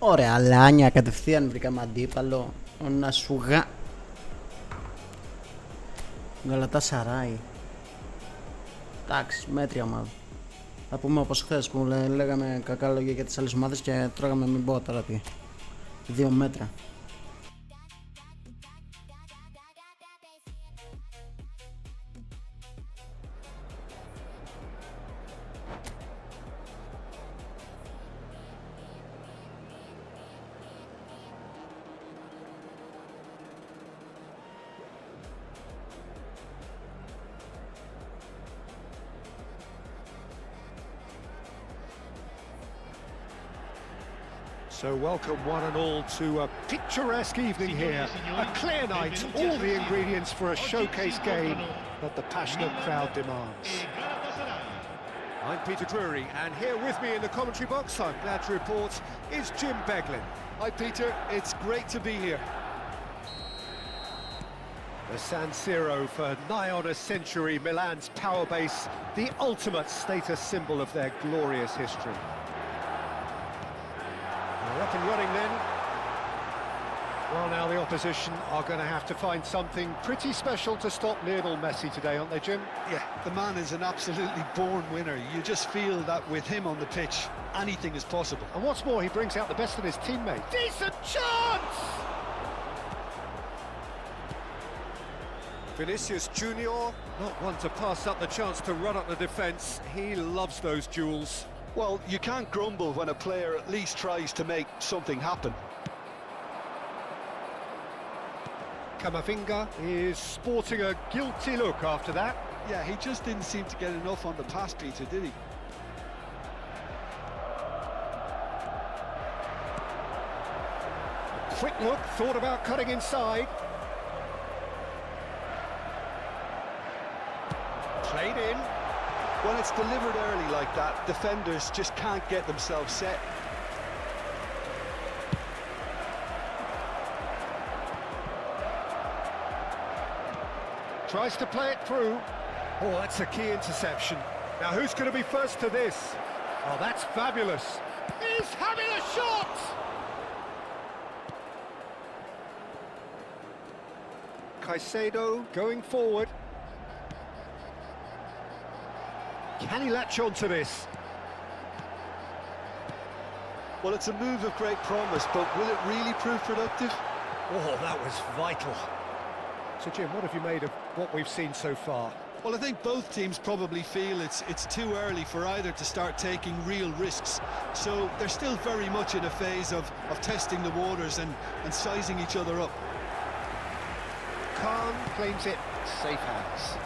Ωραία, λάνια, κατευθείαν βρήκαμε αντίπαλο. Να σουγά. Γαλατασαράι. Εντάξει, μέτρια ομάδα. Θα πούμε όπως χθες που λέγαμε κακά λόγια για τις άλλες ομάδες και τρώγαμε, μην πω τώρα τι, 2 μέτρα. So welcome one and all to a picturesque evening here, a clear night, all the ingredients for a showcase game that the passionate crowd demands. I'm Peter Drury, and here with me in the commentary box, I'm glad to report, is Jim Beglin. Hi Peter, it's great to be here. The San Siro for nigh on a century, Milan's power base, the ultimate status symbol of their glorious history. We're up and running then. Well, now the opposition are going to have to find something pretty special to stop Lionel Messi today, aren't they, Jim? Yeah, the man is an absolutely born winner. You just feel that with him on the pitch, anything is possible. And what's more, he brings out the best of his teammates. Decent chance! Vinicius Junior, not one to pass up the chance to run up the defence. He loves those duels. Well, you can't grumble when a player at least tries to make something happen. Camavinga is sporting a guilty look after that. Yeah, he just didn't seem to get enough on the pass, Peter, did he? A quick look, thought about cutting inside. Played in. When it's delivered early like that, defenders just can't get themselves set. Tries to play it through. Oh, that's a key interception. Now who's going to be first to this? Oh, that's fabulous. He's having a shot! Caicedo going forward. Can he latch on to this? Well, it's a move of great promise, but will it really prove productive? Oh, that was vital. So, Jim, what have you made of what we've seen so far? Well, I think both teams probably feel it's too early for either to start taking real risks. So they're still very much in a phase of testing the waters and sizing each other up. Khan claims it, safe hands.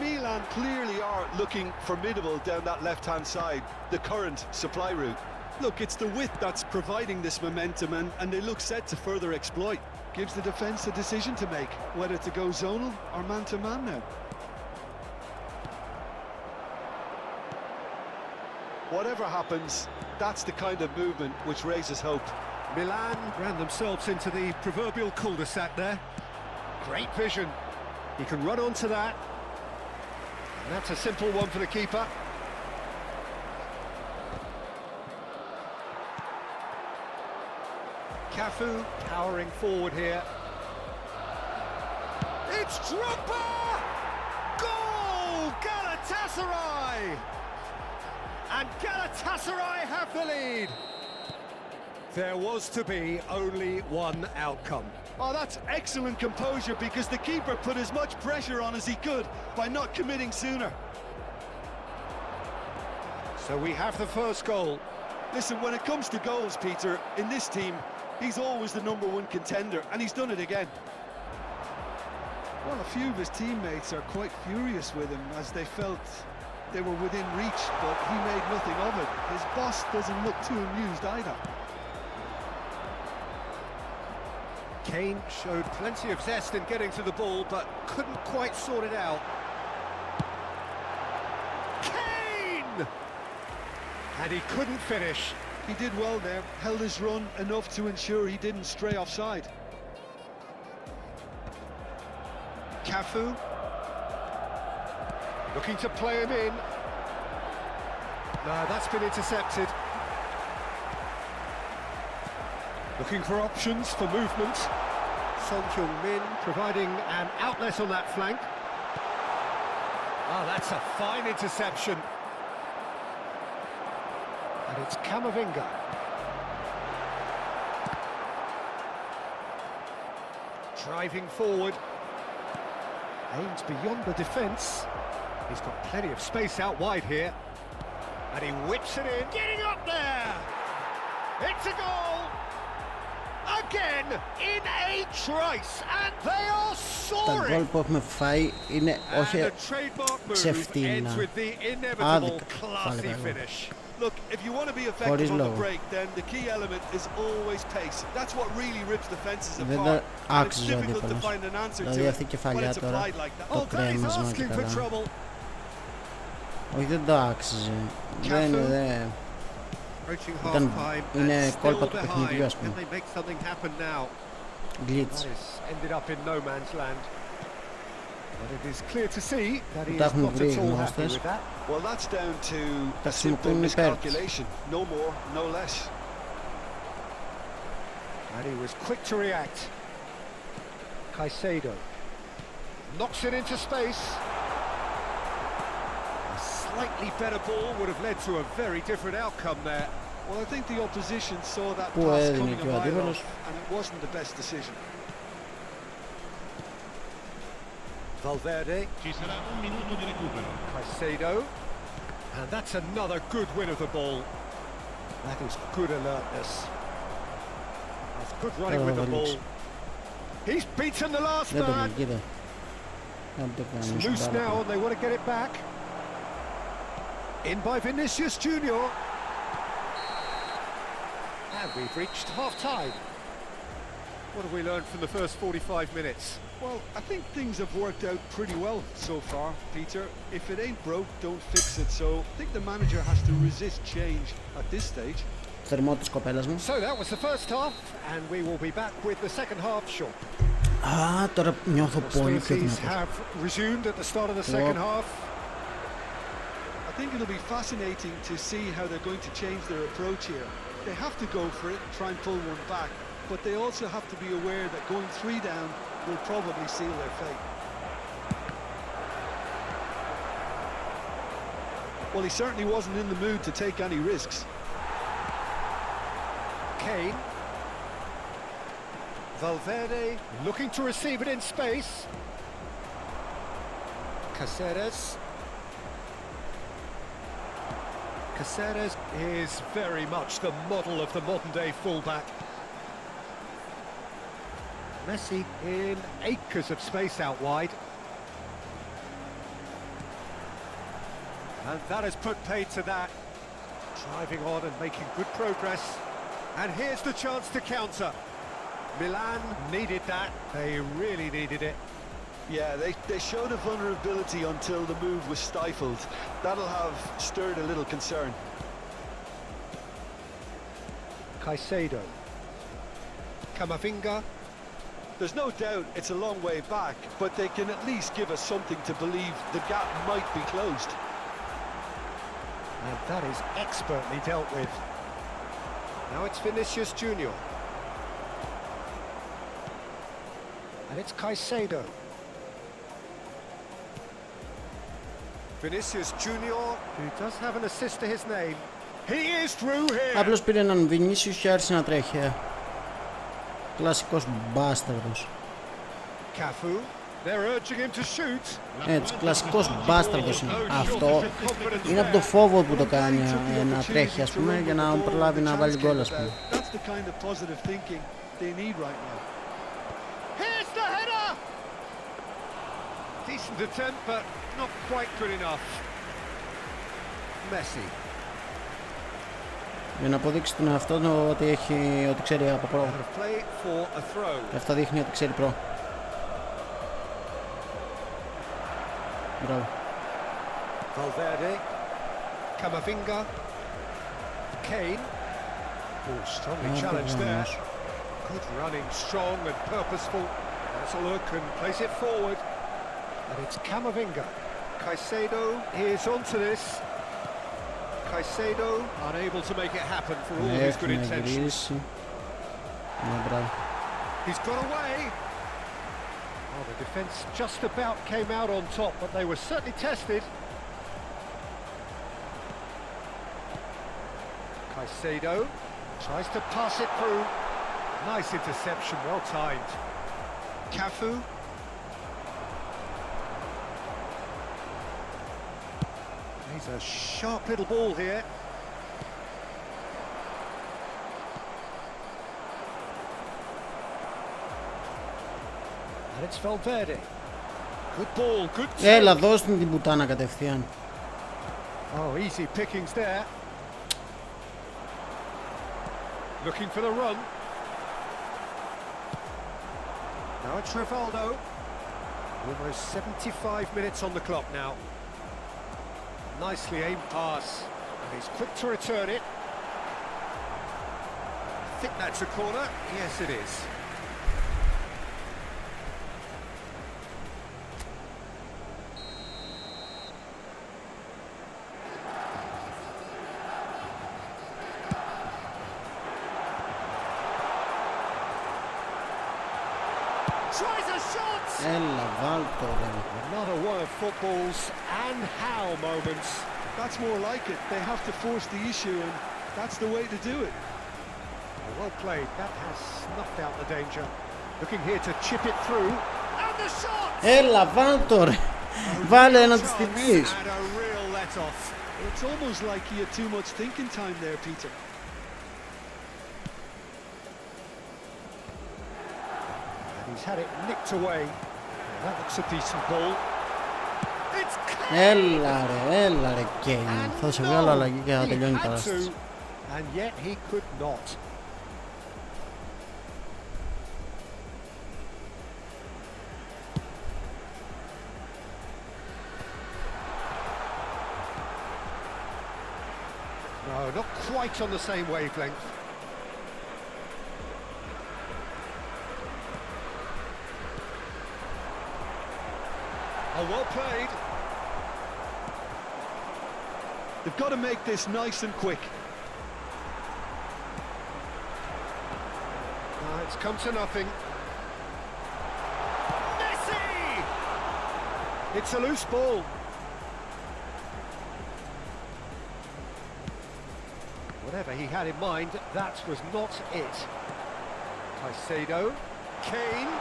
Milan clearly are looking formidable down that left-hand side, the current supply route. Look, it's the width that's providing this momentum, and they look set to further exploit. Gives the defence a decision to make, whether to go zonal or man-to-man now. Whatever happens, that's the kind of movement which raises hope. Milan ran themselves into the proverbial cul-de-sac there. Great vision. He can run onto that. And that's a simple one for the keeper. Cafu powering forward here. It's Drogba! Goal! Galatasaray! And Galatasaray have the lead. There was to be only one outcome. Oh, that's excellent composure, because the keeper put as much pressure on as he could by not committing sooner. So we have the first goal. Listen, when it comes to goals, Peter, in this team, he's always the #1 contender, and he's done it again. Well, a few of his teammates are quite furious with him, as they felt they were within reach, but he made nothing of it. His boss doesn't look too amused either. Kane showed plenty of zest in getting to the ball, but couldn't quite sort it out. Kane! And he couldn't finish. He did well there, held his run enough to ensure he didn't stray offside. Cafu. Looking to play him in. No, that's been intercepted. Looking for options for movement. Son Heung-min providing an outlet on that flank. Oh, that's a fine interception. And it's Camavinga. Driving forward. Aims beyond the defence. He's got plenty of space out wide here. And he whips it in. Getting up there! It's a goal! Again in a trice, and they are Τα γκολ soaring. που έχουμε φάει είναι And όχι the trademark move ξεφτύλινα. ends with the inevitable Άδικα. classy Πάλι καλό. finish. Look, if you want to be effective Χωρίς on the λόγο. break, then the key element is always pace. That's what really rips defenses Δεν apart. τα And it's άξιζε ο difficult to αντίπαλος. find an answer to Δηλαδή it αυτή η when κεφαλιά it's τώρα, applied like that. το Oh, that is κρέμασμα και asking for καλά. trouble. Όχι, δεν το άξιζε. Δεν είναι. Approaching Ήταν- half-time είναι and κόλπα still του παιχνιδιού, ας behind. πούμε. Can they make something happen now? Glitch. That has ended up in no man's land. But it is clear to see that he Τα is έχουμε not βρει at all happy γνώστες. with that. Well, that's down to a Τα simple χρησιμοποιούν υπέρ τους. miscalculation. No more, no less. And he was quick to react. Caicedo knocks it into space. A slightly better ball would have led to a very different outcome there. Well, I think the opposition saw that Πού pass έδινε coming και a ο mile αντίπαλος. off, and it wasn't the best decision. Valverde, Ci sarà un minuto di recupero. Caicedo, and that's another good win of the ball. That is good alertness. That's good running with the ball. He's beaten the last Δεν το man. βγει, κοίτα. Δεν το It's κάνει loose now and they want to get it back. In by Vinicius Junior. And we've reached half-time. What have we learned from the first 45 minutes? Well, I think things have worked out pretty well so far, Peter. If it ain't broke, don't fix it. So I think the manager has to resist change at this stage. Θερμό της κοπέλας μου. So that was the first half, and we will be back with the second half shortly. Α, τώρα νιώθω πολύ πιο Hostilities δυνατός. have resumed at the start of the second half. I think it'll be fascinating to see how they're going to change their approach here. They have to go for it, try and pull one back, but they also have to be aware that going 3 down will probably seal their fate. Well, he certainly wasn't in the mood to take any risks. Kane. Valverde looking to receive it in space. Caceres. Caceres is very much the model of the modern-day fullback. Messi in acres of space out wide. And that has put paid to that. Driving on and making good progress. And here's the chance to counter. Milan needed that. They really needed it. Yeah, they showed a vulnerability until the move was stifled. That'll have stirred a little concern. Caicedo. Camavinga. There's no doubt it's a long way back, but they can at least give us something to believe the gap might be closed. And that is expertly dealt with. Now it's Vinicius Junior. And it's Caicedo. Vinicius Junior, who does have an assist to his name. He is through here. Απλώς πήρε έναν Vinicius και άρχισε να τρέχει. Κλασικός μπάσταρδος. Cafu, they're urging him to shoot. Έτσι, κλασικός μπάσταρδος είναι. Αυτό είναι από το φόβο που το κάνει να τρέχει, ας πούμε, για να προλάβει να βάλει γκολ, ας πούμε. That's the kind of positive thinking they need right now. Here's the header. Decent attempt, but not quite good enough. Messi. Για να αποδείξει τον εαυτό του ότι ξέρει από προ. Play for a throw. Και αυτό δείχνει ότι ξέρει προ. Μπράβο. Valverde. Camavinga. Kane. Oh, strongly challenged there. Good running, strong and purposeful. Has a look and plays it forward. And it's Camavinga. Caicedo is onto this. Caicedo unable to make it happen for all his good intentions. He's got away. Oh, the defence just about came out on top, but they were certainly tested. Caicedo tries to pass it through. Nice interception, well timed. Cafu. He's a sharp little ball here. And it's Valverde. Good ball, good. Έλα, δώσ' την πουτάνα κατευθείαν. Oh, easy pickings there. Looking for the run. Now it's Rivaldo. Almost 75 minutes on the clock now. Nicely aimed pass. And he's quick to return it. I think that's a corner. Yes, it is. Tries a shot! Έλα, βάλ' το ρε. Another one of football's and how moments. That's more like it. They have to force the issue, and that's the way to do it. Well played. That has snuffed out the danger. Looking here to chip it through. And the shot! Έλα, βάλ' το ρε. Βάλε ένα της στιγμής. And a real let-off. It's almost like he had too much thinking time there, Peter. He's had it nicked away. That looks a decent ball. It's Έλα ρε Κέιν. Θα σε βγάλω αλλαγή και θα τελειώνει η παράσταση. And yet he could not. No, not quite on the same wavelength. Oh, well played. They've got to make this nice and quick. It's come to nothing. Messi! It's a loose ball. Whatever he had in mind, that was not it. Caicedo. Kane.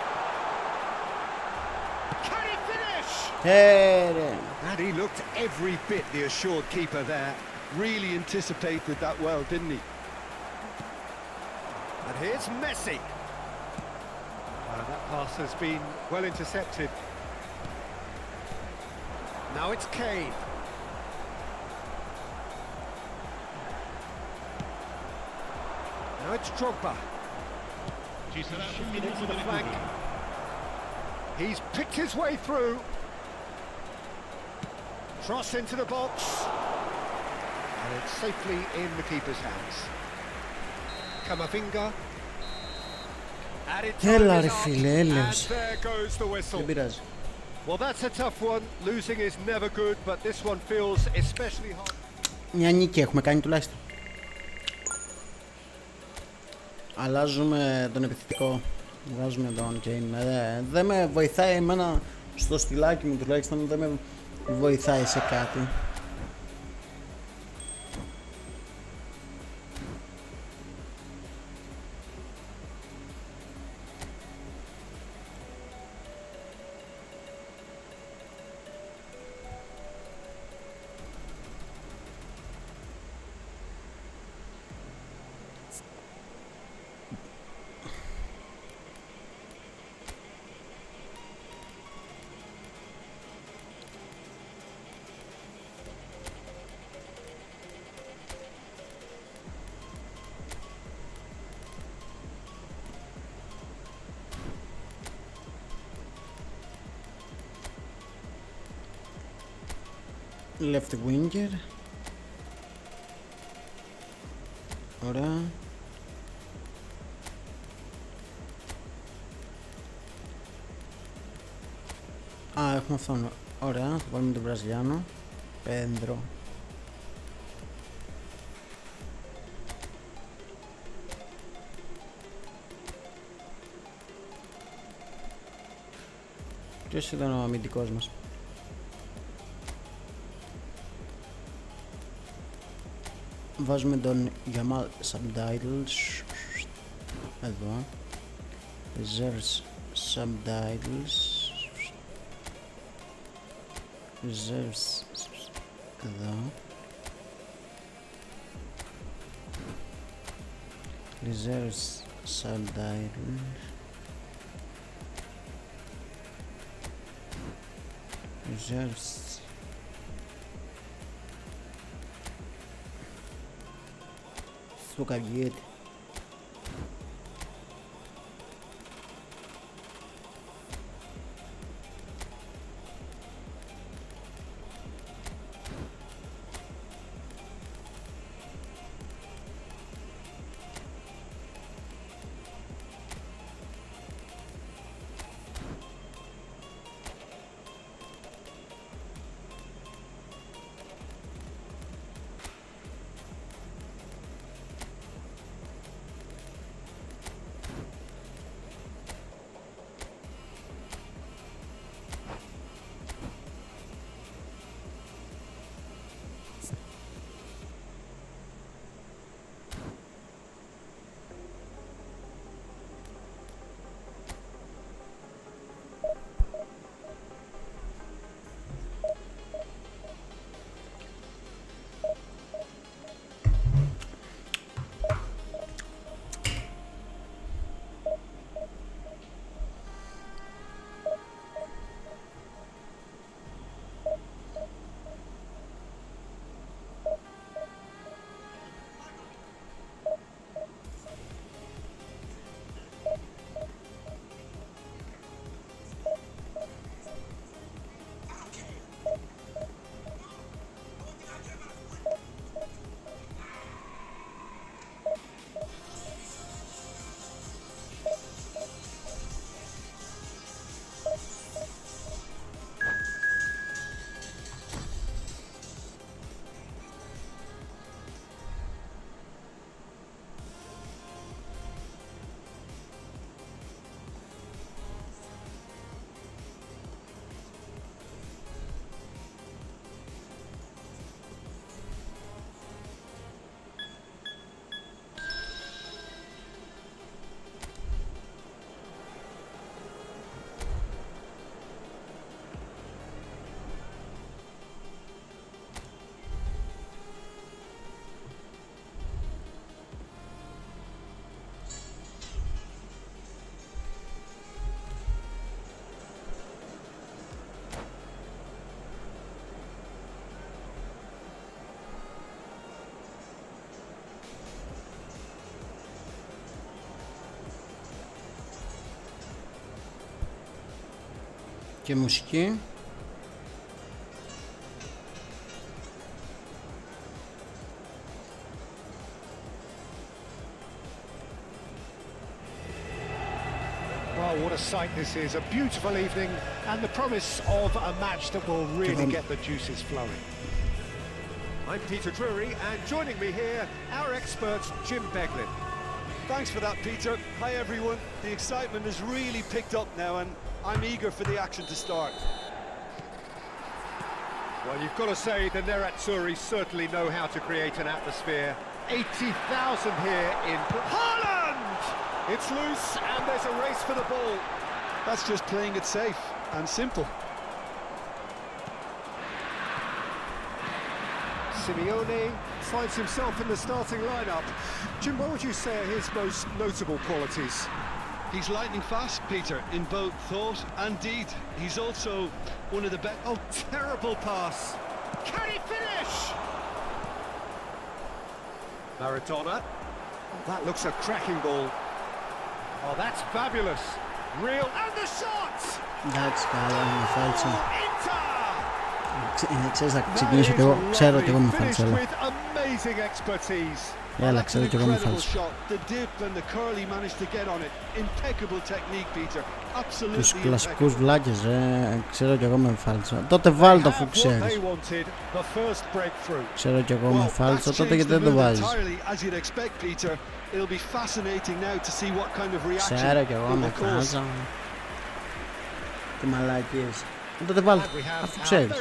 Can he finish? Ρε. And he looked every bit the assured keeper there. Really anticipated that well, didn't he? And here's Messi. That pass has been well intercepted. Now it's Kane. Now it's Drogba. Ci sarà un Shifting minuto into di the flank. recupero. He's picked his way through. Cross into the box. And it's safely in the keeper's hands. Camavinga. Added time Έλα is ρε up, φίλε, and έλεος. there goes the Δεν whistle. πειράζει. Well, that's a tough one. Losing is never good, but this one feels especially hard. Μια νίκη έχουμε κάνει τουλάχιστον. Αλλάζουμε τον επιθετικό. Βγάζουμε τον Kane. Δεν με βοηθάει εμένα στο στυλάκι μου τουλάχιστον. Δεν με βοηθάει σε κάτι. Left winger. Ωραία. Α, έχουμε αυτόν. Ωραία, θα βάλουμε τον Βραζιλιάνο. Πέντρο. Ποιος ήταν ο αμυντικός μας? Βάζουμε τον Jamal Subtitles εδώ. Reserves Subtitles. Reserves εδώ. Reserves Subtitles. Reserves. Сука, бьет. Και μουσική. Well, what a sight this is. A beautiful evening and the promise of a match that will really get the juices flowing. I'm Peter Drury, and joining me here, our expert, Jim Beglin. Thanks for that, Peter. Hi, everyone. The excitement has really picked up now, and I'm eager for the action to start. Well, you've got to say the Nerazzurri certainly know how to create an atmosphere. 80,000 here in Haaland! It's loose, and there's a race for the ball. That's just playing it safe and simple. Simeone finds himself in the starting lineup. Jim, what would you say are his most notable qualities? He's lightning fast, Peter, in both thought and deed. He's also one of the best. Oh, terrible pass. Can he finish? Maradona. Oh, that looks a cracking ball. Oh, that's fabulous. Real. And the shot! Εντάξει, καλά, με φάλτσα. Inter! Ξέρεις, θα ξεκινήσω κι εγώ. Ξέρω κι εγώ με φάλτσα. With amazing expertise. Έλα, ξέρω κι εγώ με φάλτσα. Τους κλασικούς βλάκες, ξέρω κι εγώ με φάλτσα. Τότε βάλ' το αφού ξέρεις. Ξέρω κι εγώ με φάλτσα, τότε γιατί δεν το βάζεις. Ξέρω κι εγώ με φάλτσα. Τι μαλακίες. Τότε βάλ' το αφού ξέρεις.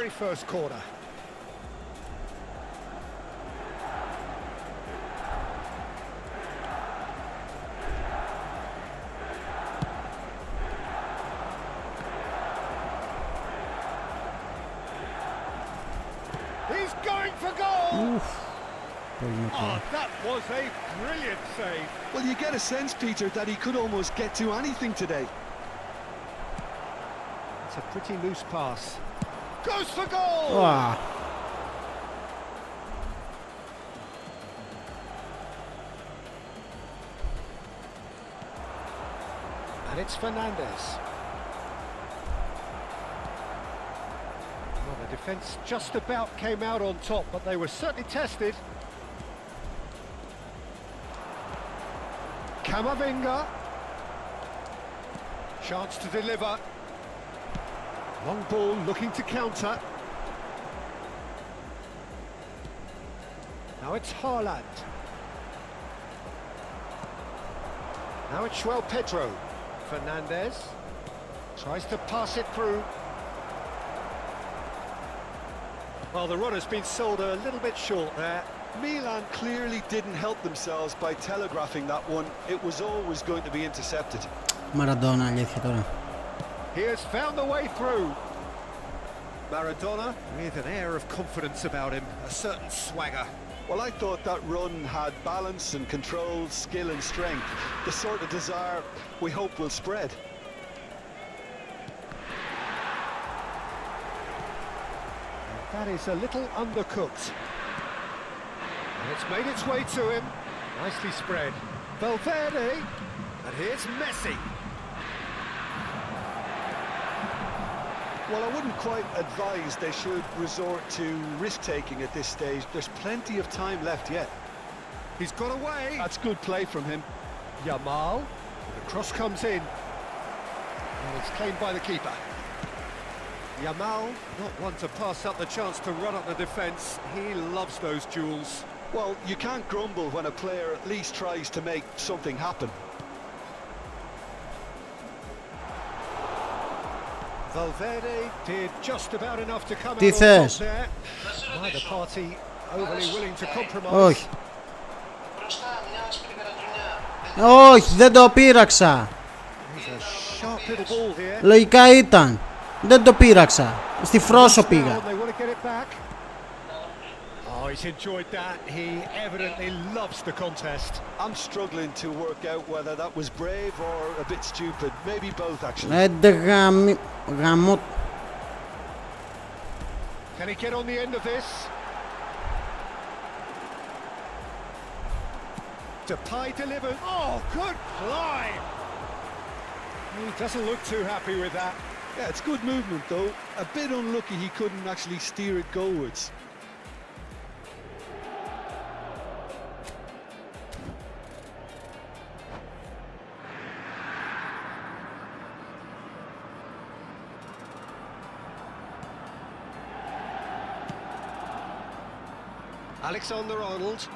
He's going for goal! Oh, that was a brilliant save. Well, you get a sense, Peter, that he could almost get to anything today. It's a pretty loose pass. Goes for goal! Wow. And it's Fernandez. Well, the defence just about came out on top, but they were certainly tested. Camavinga. Chance to deliver. Long ball looking to counter. Now it's Haaland. Now it's João Pedro. Fernandez tries to pass it through. Well, the run has been sold a little bit short there. Milan clearly didn't help themselves by telegraphing that one. It was always going to be intercepted. Maradona, αλήθεια τώρα. He has found the way through. Maradona with an air of confidence about him, a certain swagger. Well, I thought that run had balance and control, skill and strength. The sort of desire we hope will spread. That is a little undercooked. And it's made its way to him. Nicely spread. Valverde. And here's Messi. Well, I wouldn't quite advise they should resort to risk-taking at this stage. There's plenty of time left yet. He's got away. That's good play from him. Yamal. The cross comes in. And it's claimed by the keeper. Yamal, not one to pass up the chance to run up the defence. He loves those duels. Well, you can't grumble when a player at least tries to make something happen. Valverde did just about enough to come Τι out on θες? top there. Neither party overly willing to compromise. Όχι. Όχι, δεν το πείραξα. He's a sharp little ball here. Λογικά ήταν. Δεν το πείραξα. Στη Φρόσο πήγα. They want to get it back. Oh, he's enjoyed that. He evidently loves the contest. I'm struggling to work out whether that was brave or a bit stupid. Maybe both, actually. Έντε γαμώ. Can he get on the end of this? Depay delivered. Oh, good climb. He doesn't look too happy with that. Yeah, it's good movement though. A bit unlucky he couldn't actually steer it goalwards. Alexander-Arnold,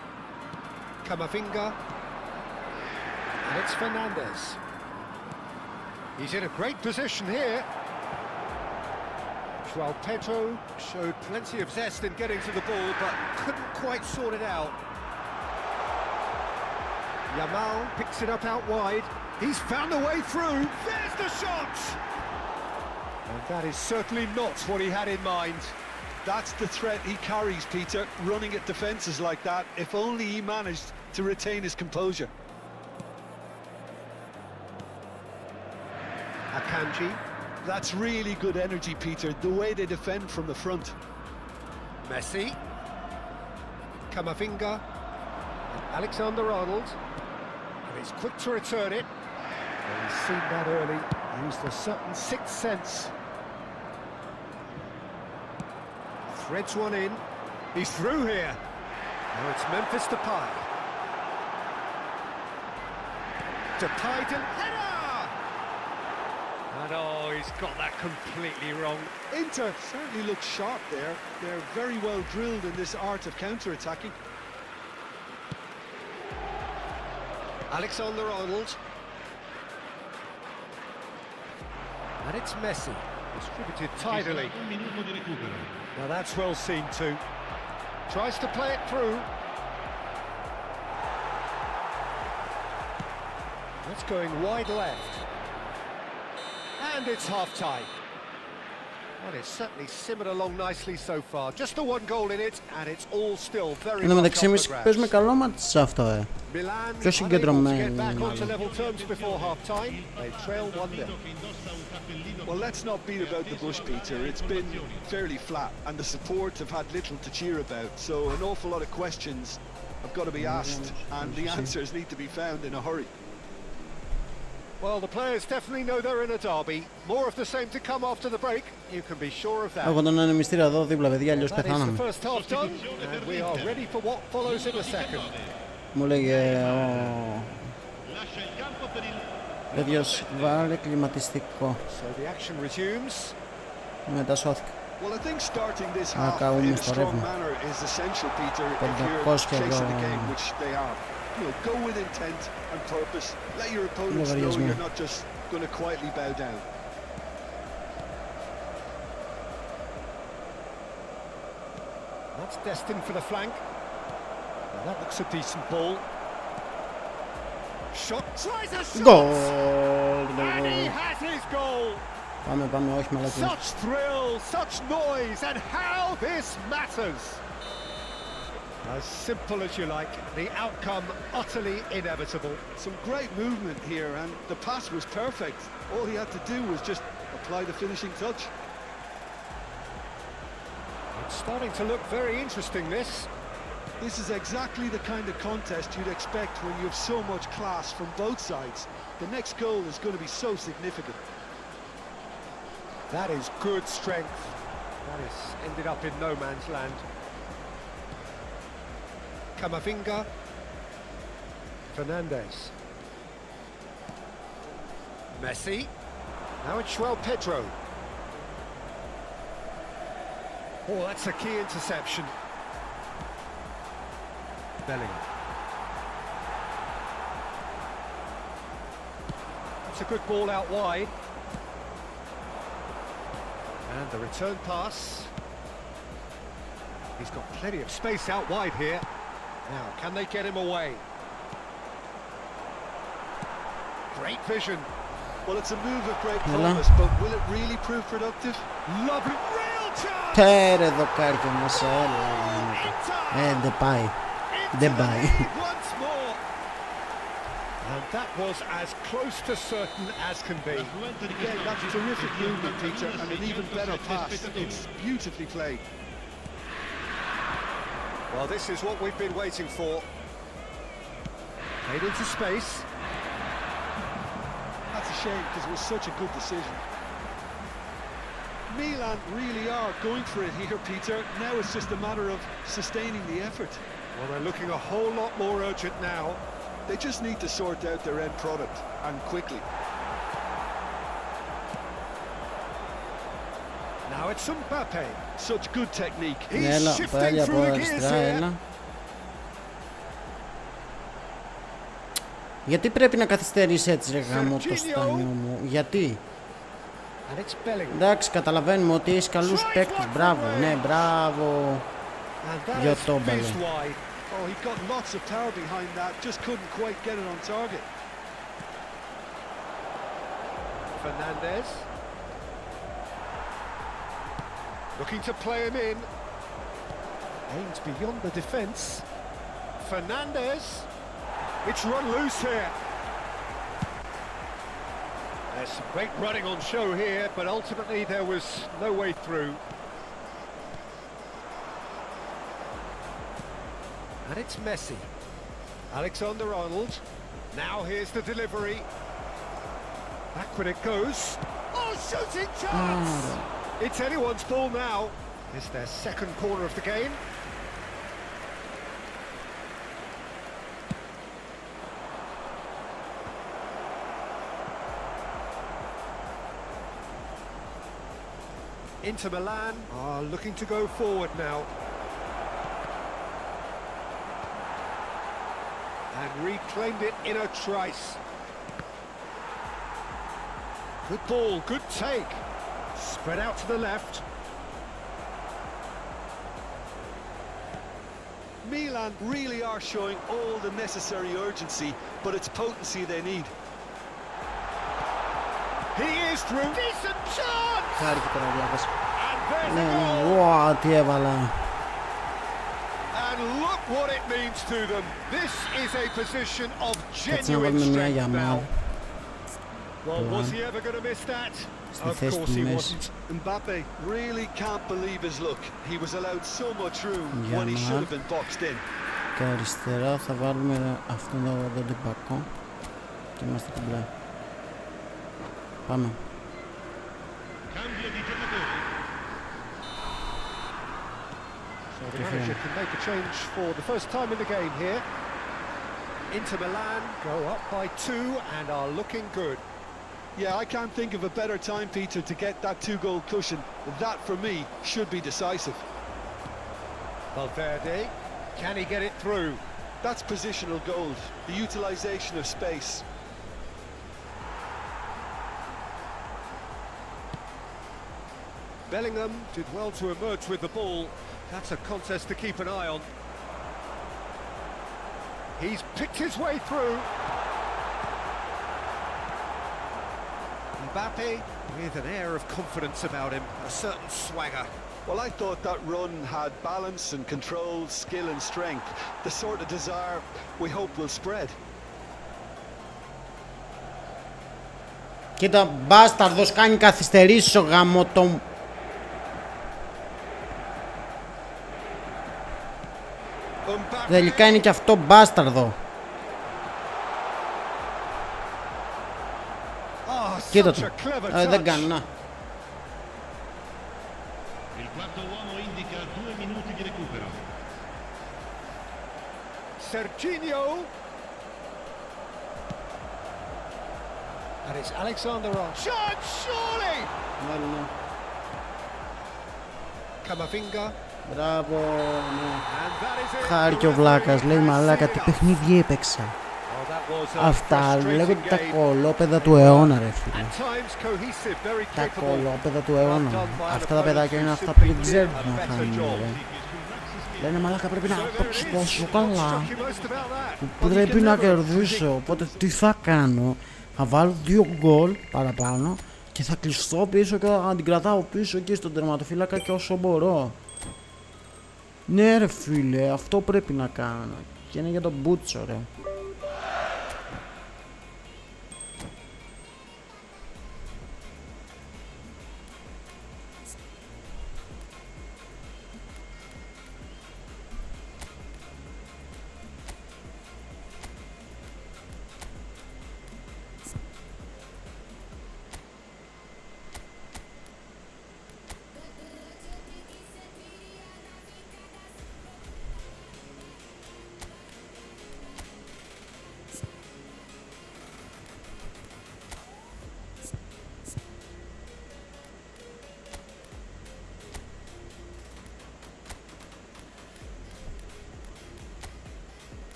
Camavinga, and it's Fernandez. He's in a great position here. João Pedro showed plenty of zest in getting to the ball, but couldn't quite sort it out. Yamal picks it up out wide. He's found a way through. There's the shot! And that is certainly not what he had in mind. That's the threat he carries, Peter, running at defences like that. If only he managed to retain his composure. Akanji. That's really good energy, Peter, the way they defend from the front. Messi. Camavinga. Alexander-Arnold. And he's quick to return it. And he's seen that early. Used a certain sixth sense. Threads one in. He's through here. Now it's Memphis Depay. Depay to header! And oh, he's got that completely wrong. Inter certainly look sharp there. They're very well drilled in this art of counter-attacking. Alexander-Arnold. And it's Messi. Distributed tidily. Un minuto di recupero. Now that's well seen too. Tries to play it through. That's going wide left. And it's half-time. Well, it's certainly simmered along nicely so far. Just the one goal in it, and it's all still very Εν τω much μεταξύ up the εμείς grass. παίζουμε καλό μάτι σε αυτό, Milan Πιο unable to συγκεντρωμένοι get back onto μάλλον. level terms before half-time. They trail 1-0. Che indossa un cappellino Well, let's not beat about the bush, Peter. It's been fairly flat, and the support have had little to cheer about. So an awful lot of questions have got to be asked, and the answers need to be found in a hurry. Well, the players definitely know they're in a derby. More of the same to come after the break. You can be sure of that. Έχω τον ένα μυστήριο εδώ δίπλα, παιδιά, αλλιώς That is the πεθάναμε. first half done, and we are ready for what follows in a second. Μου λέγε ο lascia il campo per il τέτοιος, βάλε κλιματιστικό. So the action resumes. Μετά σώθηκα. Well, I think starting this Ah, half caúme in a στο strong ρεύμα. manner is essential, Peter, if you're 500 chasing the εδώ. game, which they are. You know, go with intent and purpose. Let your opponents know Λογαριασμό. you're not just going to quietly bow down. That's destined for the flank. Now that looks a decent ball. Shot, tries a shot! Γκολ! And he has his goal! Πάμε, όχι μαλακή. Such thrill, such noise, and how this matters! As simple as you like, the outcome utterly inevitable. Some great movement here, and the pass was perfect. All he had to do was just apply the finishing touch. It's starting to look very interesting, this. This is exactly the kind of contest you'd expect when you have so much class from both sides. The next goal is going to be so significant. That is good strength. That has ended up in no man's land. Camavinga. Fernandez. Messi. Now it's João Pedro. Oh, that's a key interception. Bellingham. That's a good ball out wide. And the return pass. He's got plenty of space out wide here. Now, can they get him away? Great vision. Well, it's a move of great Hello. promise, but will it really prove productive? Lovely, real chance! Τέρε δοκάρια μας, έλα. Δεν πάει. Δεν πάει. Once more. And that was as close to certain as can be. Again, that's terrific movement, Peter, and an even better pass. It's beautifully played. Well, this is what we've been waiting for. Made into space. That's a shame, because it was such a good decision. Milan really are going for it here, Peter. Now it's just a matter of sustaining the effort. Well, they're looking a whole lot more urgent now. They just need to sort out their end product, and quickly. Now it's Mbappe. Such good technique. He's Έλα, shifting πάλι από through the gears αριστερά, here. έλα. Γιατί πρέπει να καθυστερείς έτσι ρε γάμο το στάνιο μου, γιατί? And it's Bellingham. Εντάξει, καταλαβαίνουμε ότι έχεις καλούς παίκτες, μπράβο, ναι, μπράβο. And that Για is το μπέλε. fizzed wide. Oh, he got lots of power behind that, just couldn't quite get it on target. Fernandez. Looking to play him in. Aims beyond the defence. Fernandez. It's run loose here. There's some great running on show here, but ultimately there was no way through. And it's Messi. Alexander-Arnold. Now here's the delivery. Backward it goes. Oh, shooting chance! It's anyone's ball now. It's their second corner of the game. Inter Milan are looking to go forward now. And reclaimed it in a trice. Good ball, good take. Spread out to the left. Milan really are showing all the necessary urgency, but it's potency they need. He is through. Decent chance! Χάρηκε τώρα ο Διάκας. And there's Ναι, a ναι, goal. ουα, τι έβαλα. And look what it means to them. This is a position of Κάτσε να genuine βάλουμε μια strength γιαμάδα. now. Well, was he ever going to miss that? Στη Of θέση course του he Μέση. wasn't. Mbappe really can't believe his luck. He was allowed so much room when he should have been boxed in. Και αριστερά θα βάλουμε αυτόν τον τυπακό. Και είμαστε κομπλέ. Πάμε. Cambio di giocatore. So the manager can make a change for the first time in the game here. Inter Milan go up by 2 and are looking good. Yeah, I can't think of a better time, Peter, to get that 2-goal cushion. That, for me, should be decisive. Valverde, can he get it through? That's positional gold, the utilisation of space. Bellingham did well to emerge with the ball. That's a contest to keep an eye on. He's picked his way through. Mbappe with an air of confidence about him, a certain swagger. Well, I thought that run had balance and control, skill and strength. The sort of desire we hope will spread. Κοίτα, μπάσταρδος κάνει καθυστερήσεις ο γαμότο. Τελικά είναι και αυτό μπάσταρδο. Κοίτα το. Δεν κάνω, να. Il quarto uomo indica 2 minuti di recupero. Serginho. And it's Alexander-Arnold. Chance, surely! Camavinga. Μπράβο, ναι. And that is it. Χάρηκε ο Βλάκας, λέει μαλάκα, τι παιχνίδι έπαιξα. Oh, that was a Αυτά λέγονται frustrating τα game. κολόπεδα του αιώνα, ρε φίλε. At times cohesive, very Τα capable. κολόπεδα του αιώνα. Αυτά τα παιδάκια είναι αυτά που δεν ξέρουν τι να κάνουν, ρε. Λένε μαλάκα πρέπει να παίξω τόσο καλά που πρέπει να κερδίσω, οπότε τι θα κάνω? Θα βάλω 2 γκολ παραπάνω και θα κλειστώ πίσω και θα την κρατάω πίσω εκεί στον τερματοφύλακα και όσο μπορώ. Ναι ρε φίλε, αυτό πρέπει να κάνω και είναι για τον Μπούτσο ρε.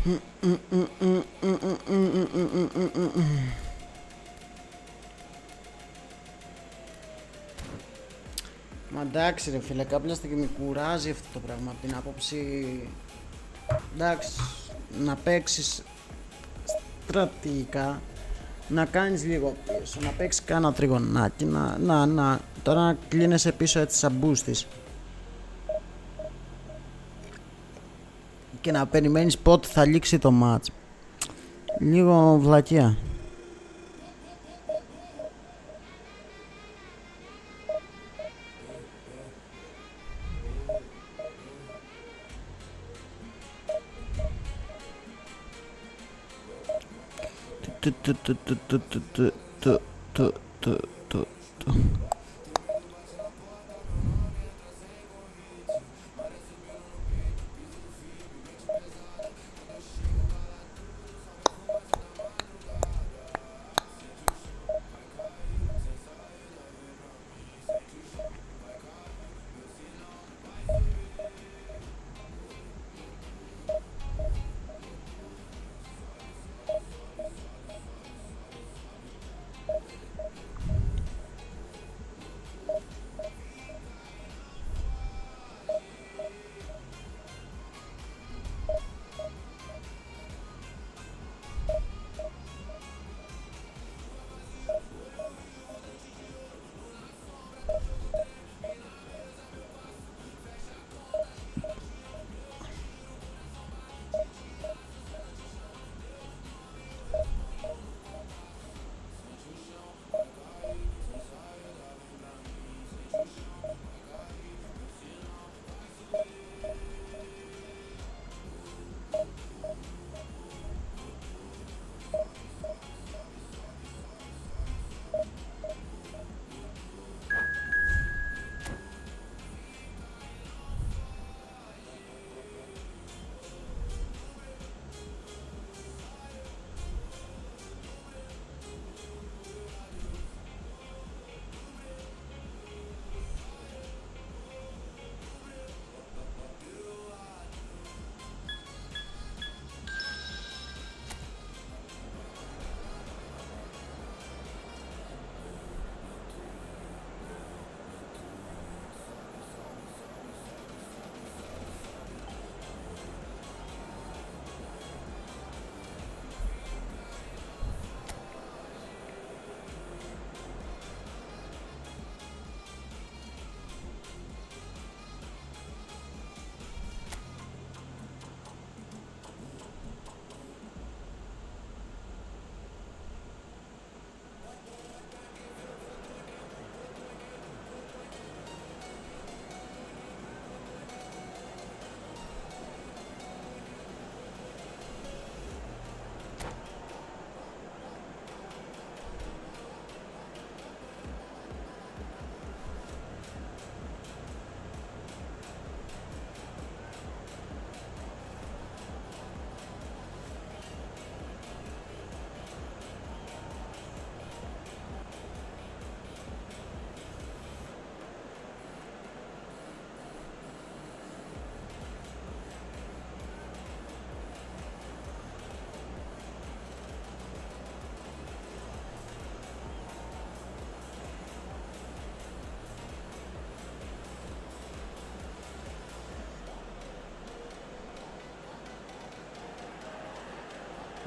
Μα εντάξει ρε φίλε, κάποια στιγμή με κουράζει αυτό το πράγμα από την άποψη. Εντάξει, να παίξεις στρατηγικά, να κάνεις λίγο πίσω, να παίξεις κάνα τριγωνάκι, τώρα να κλείνεσαι πίσω έτσι σαν μπούστης και να περιμένεις πότε θα λήξει το μάτς. Λίγο βλακεία.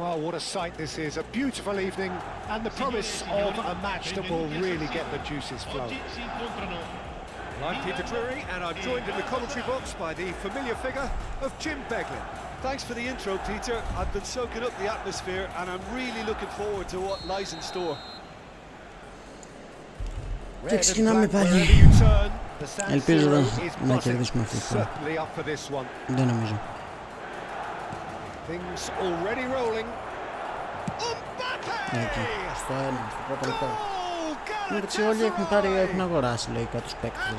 Well, what a sight this is. A beautiful evening and the promise of a match that will really get the juices flowing. I'm Peter Drury and I'm joined in the commentary box by the familiar figure of Jim Beglin. Thanks for the intro, Peter. I've been soaking up the atmosphere and I'm really looking forward to what lies in store. Και ξεκινάμε πάλι. Ελπίζω να κερδίσουμε αυτή τη φορά. Δεν νομίζω. Things already rolling. Εκεί, στο ένα, στο πρώτο λεπτό. Εντάξει, όλοι έχουν αγοράσει λογικά τους παίκτες.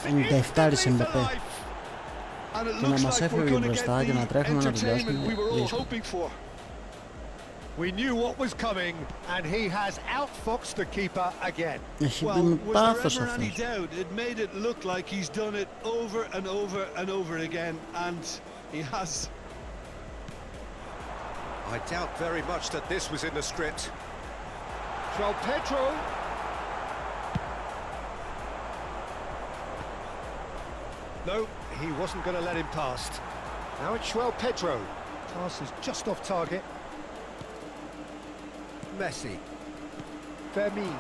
97 Εμπεπέ. Και να μας έφευγε μπροστά και να τρέχουμε να τελειώσουμε δύσκολο. We knew what was coming and he has outfoxed the keeper again. Έχει μπει με πάθος αυτός. It made it look like he's done it over and over and over again and he has. I doubt very much that this was in the script. João Pedro. No, he wasn't going to let him past. Now it's João Pedro. Pass is just off target. Messi. Fermin.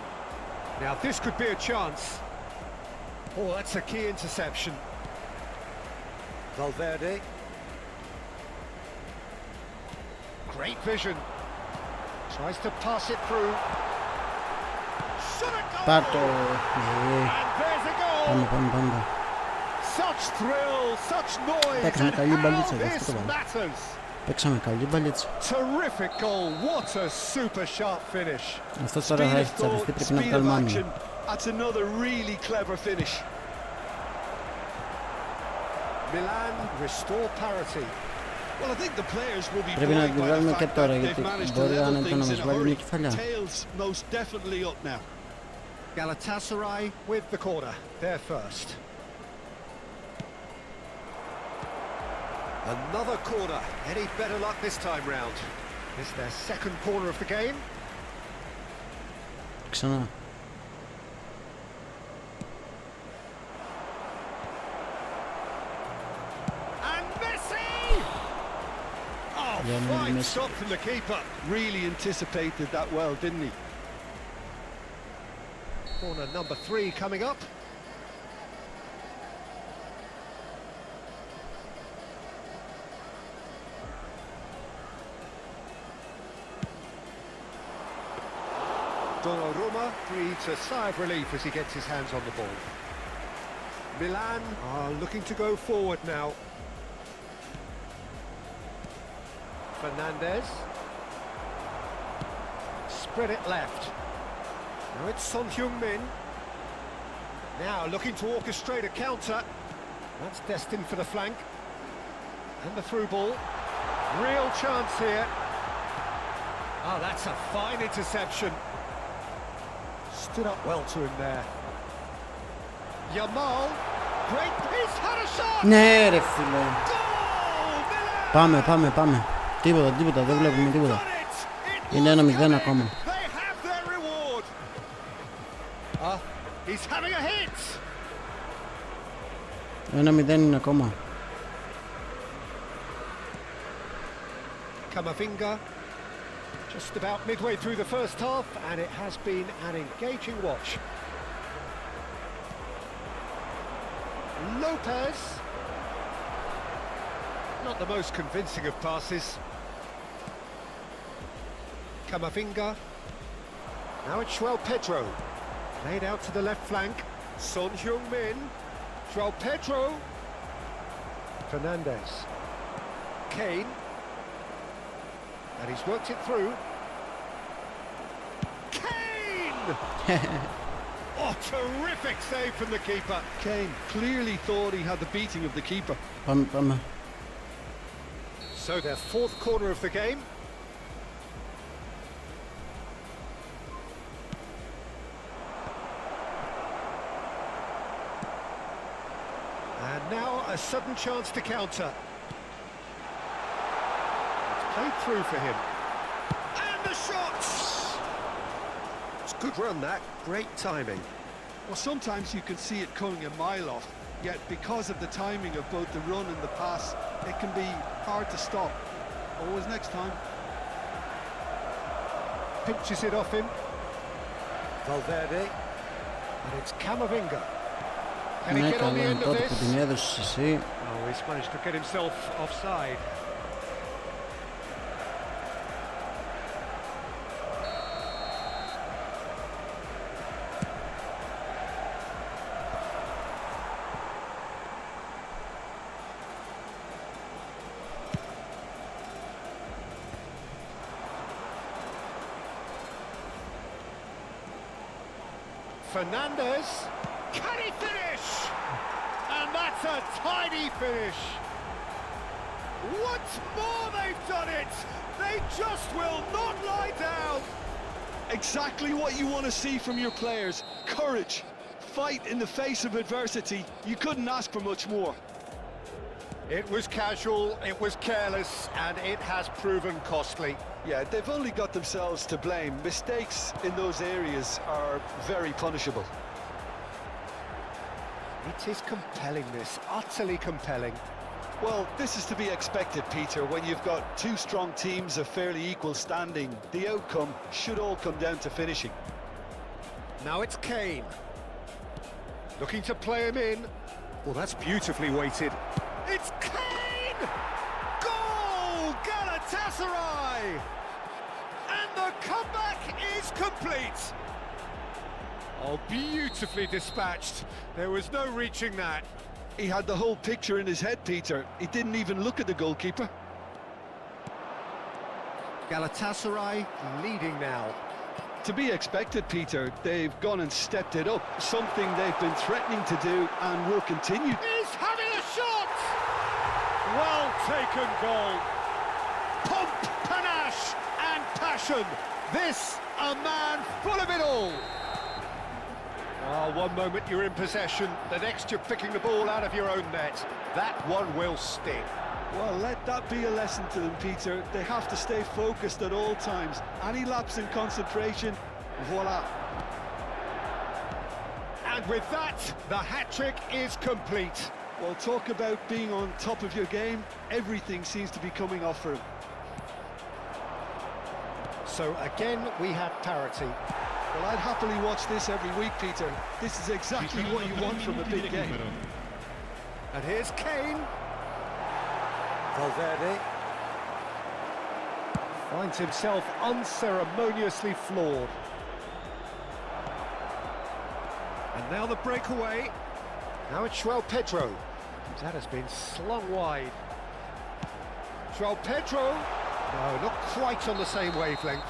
Now this could be a chance. Oh, that's a key interception. Valverde. Great vision. Tries to pass it through. Shot a goal! Πάρτο. And there's a goal! Πάμε. Such thrill, such noise, Παίξαμε and καλή how μπαλίτσα, γι' this αυτό το βάλω. matters. Παίξαμε καλή μπαλίτσα. Terrific goal, what a super sharp finish. Αυτός τώρα θα έχει τσαπιστεί, πρέπει να βγάλει μάνι. That's another really clever finish. Milan restore parity. Well, I think the players will be Πρέπει να buoyed την by the βγάλουμε και fact that τώρα, they've γιατί managed to μπορεί level άνετα να things μας in a βάλει μια hurry. κεφαλιά. Tails most definitely up now. Galatasaray with the corner, they're first. Another corner, any better luck this time round? It's their second corner of the game. Ξανά. And Messi! Oh, Yeah, fine Messi. stop from the keeper. Really anticipated that well, didn't he? Corner number 3 coming up. Donnarumma breathes a sigh of relief as he gets his hands on the ball. Milan are looking to go forward now. Fernandez. Spread it left. Now it's Son Heung-min. Now looking to orchestrate a counter. That's destined for the flank. And the through ball. Real chance here. Oh, that's a fine interception. Stood up well to him there. Yamal. Great piece, had a shot! Ναι ρε φίλε. Goal! Πάμε. Τίποτα, δεν βλέπουμε τίποτα. Είναι 1-0 ακόμα. They have their reward. He's having a hit. 1-0 είναι ακόμα. Camavinga, just about midway through the first half, and it has been an engaging watch. Lopez, not the most convincing of passes. Camavinga, now it's João Pedro, played out to the left flank. Son Heung-min, João Pedro, Fernandez, Kane. And he's worked it through. Kane! Oh, terrific save from the keeper. Kane clearly thought he had the beating of the keeper. Πάμε. So their fourth corner of the game. And now a sudden chance to counter. Played through for him. And the shot! It's a good run that, great timing. Well, sometimes you can see it coming a mile off, yet because of the timing of both the run and the pass, it can be hard to stop. Always next time. Pinches it off him. Valverde. And it's Camavinga. Can he Ναι, get on the καλά, end of τότε που this? την έδωσες εσύ. Oh, he's managed to get himself offside. Fernandez, can he finish? And that's a tidy finish. Once more they've done it. They just will not lie down. Exactly what you want to see from your players. Courage. Fight in the face of adversity. You couldn't ask for much more. It was casual, it was careless, and it has proven costly. Yeah, they've only got themselves to blame. Mistakes in those areas are very punishable. It is compelling, this, utterly compelling. Well, this is to be expected, Peter. When you've got two strong teams of fairly equal standing, the outcome should all come down to finishing. Now it's Kane. Looking to play him in. Well, that's beautifully weighted. It's Kane! Goal! Galatasaray! And the comeback is complete. Oh, beautifully dispatched. There was no reaching that. He had the whole picture in his head, Peter. He didn't even look at the goalkeeper. Galatasaray leading now. To be expected, Peter. They've gone and stepped it up. Something they've been threatening to do and will continue. He's having a shot! Well taken goal. Pomp, panache and passion. This, a man full of it all. Oh, one moment you're in possession, the next you're picking the ball out of your own net. That one will sting. Well, let that be a lesson to them, Peter. They have to stay focused at all times. Any lapse in concentration, voila. And with that, the hat-trick is complete. Well, talk about being on top of your game. Everything seems to be coming off for him. So again, we have parity. Well, I'd happily watch this every week, Peter. This is exactly what you want from a big game. And here's Kane. Valverde finds himself unceremoniously floored. And now the breakaway. Now it's João Pedro. That has been slung wide. João Pedro. No, not quite on the same wavelength.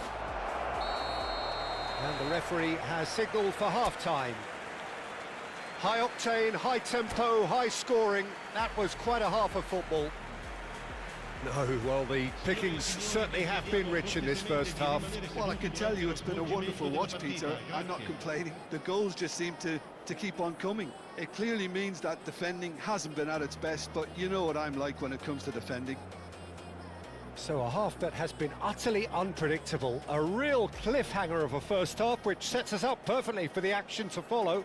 And the referee has signalled for half-time. High octane, high tempo, high scoring. That was quite a half of football. No, well, the pickings certainly have been rich in this first half. Well, I can tell you it's been a wonderful watch, Peter. I'm not complaining. The goals just seem to keep on coming. It clearly means that defending hasn't been at its best, but you know what I'm like when it comes to defending. So a half that has been utterly unpredictable. A real cliffhanger of a first half, which sets us up perfectly for the action to follow.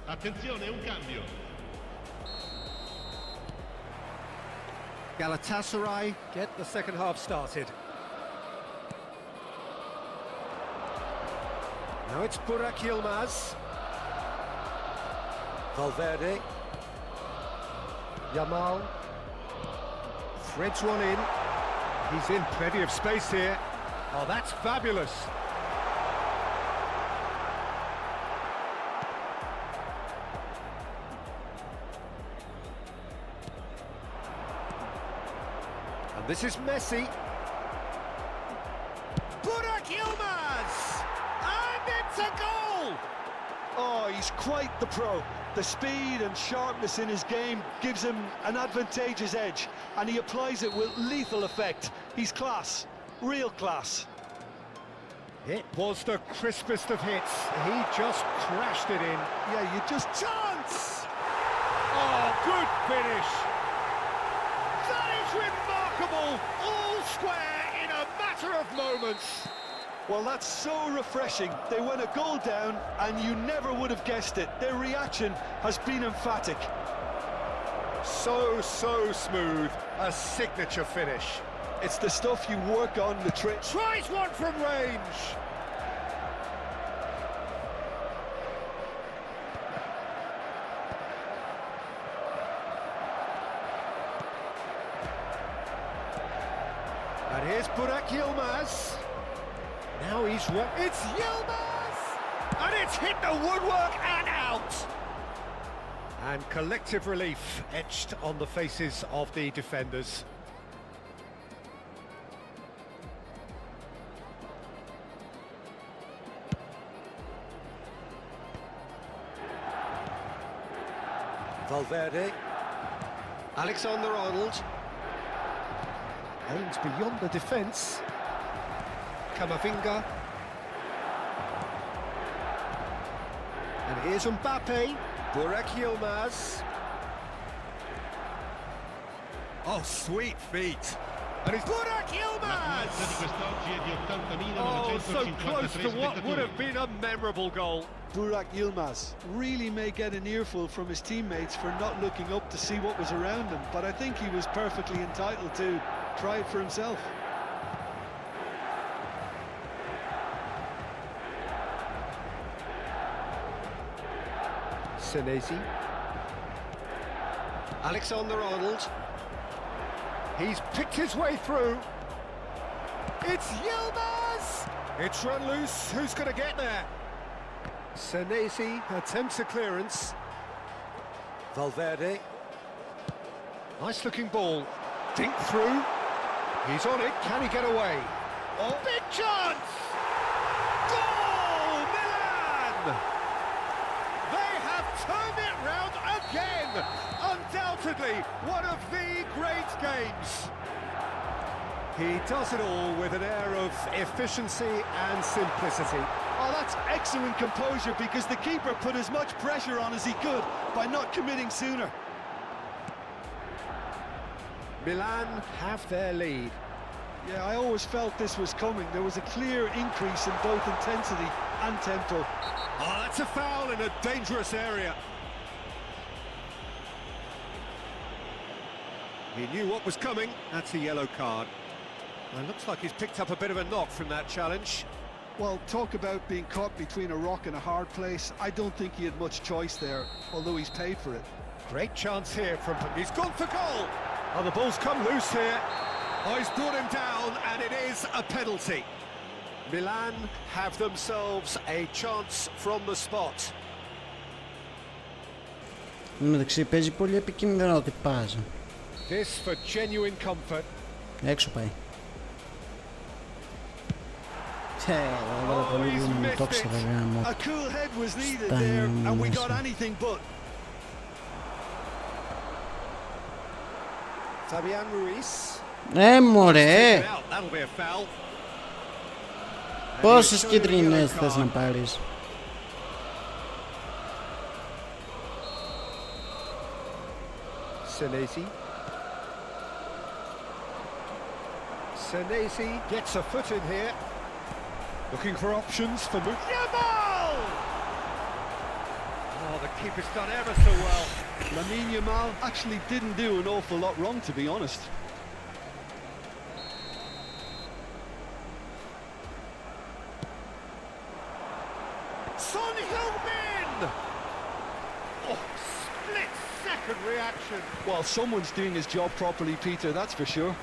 Attenzione, un cambio. Galatasaray get the second half started. Now it's Burak Yilmaz. Valverde. Yamal. Threads one in. He's in plenty of space here. Oh, that's fabulous. And this is Messi. Burak Yilmaz! And it's a goal! Oh, he's quite the pro. The speed and sharpness in his game gives him an advantageous edge, and he applies it with lethal effect. He's class, real class. It was the crispest of hits. He just crashed it in. Yeah, you just... Chance! Oh, good finish! That is remarkable! All square in a matter of moments. Well, that's so refreshing. They went a goal down, and you never would have guessed it. Their reaction has been emphatic. So smooth. A signature finish. It's the stuff you work on the trick. Tries one from range. And here's Burak Yilmaz. Now he's... It's Yilmaz! And it's hit the woodwork and out! And collective relief etched on the faces of the defenders. Valverde. Alexander-Arnold. Aims beyond the defence. Camavinga. And here's Mbappe. Burak Yilmaz. Oh, sweet feet. And it's Burak Yilmaz! Oh, so close to what would have been a memorable goal. Burak Yilmaz really may get an earful from his teammates for not looking up to see what was around him, but I think he was perfectly entitled to try it for himself. Senesi. Alexander-Arnold. He's picked his way through. It's Yilmaz! It's run loose. Who's going to get there? Senesi attempts a clearance. Valverde. Nice looking ball. Dink through. He's on it. Can he get away? Oh, big chance! Goal! Milan! They have turned it round again. Undoubtedly one of the great games. He does it all with an air of efficiency and simplicity. Oh, that's excellent composure because the keeper put as much pressure on as he could by not committing sooner. Milan have their lead. Yeah, I always felt this was coming. There was a clear increase in both intensity and tempo. Oh, that's a foul in a dangerous area. He knew what was coming. That's a yellow card. It looks like he's picked up a bit of a knock from that challenge. Well, talk about being caught between a rock and a hard place. I don't think he had much choice there, although he's paid for it. Great chance here from... He's gone for goal! Oh, the ball's come loose here. Oh, he's brought him down, and it is a penalty. Milan have themselves a chance from the spot. Εντάξει, παίζει πολύ επικίνδυνο ότι πάζει. This for genuine comfort. Έξω πάει. Oh, he's missed it. A cool head was needed there, and we got anything but. Fabian Ruiz. Μωρέ! That'll be a foul. Πόσες κίτρινες θες να πάρεις? Senesi. Senesi gets a foot in here. Looking for options for Yamal! Oh, the keeper's done ever so well. Lamine Yamal actually didn't do an awful lot wrong, to be honest. Son Heung-min! Oh, split-second reaction. Well, someone's doing his job properly, Peter, that's for sure.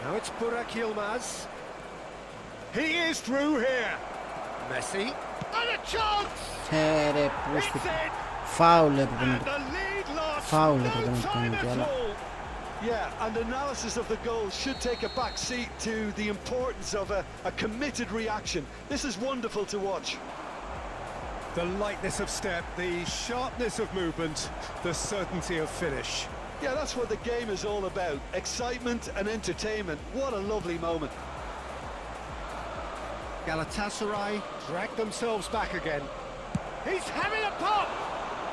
Now it's Burak Yilmaz. He is through here. Messi. And a chance! Ρε, πούστη. Φάουλ έπρεπε να το... Φάουλ έπρεπε να το κάνει κι άλλα. Yeah, and analysis of the goal should take a back seat to the importance of a committed reaction. This is wonderful to watch. The lightness of step, the sharpness of movement, the certainty of finish. Yeah, that's what the game is all about. Excitement and entertainment. What a lovely moment. Galatasaray drag themselves back again. He's having a pop!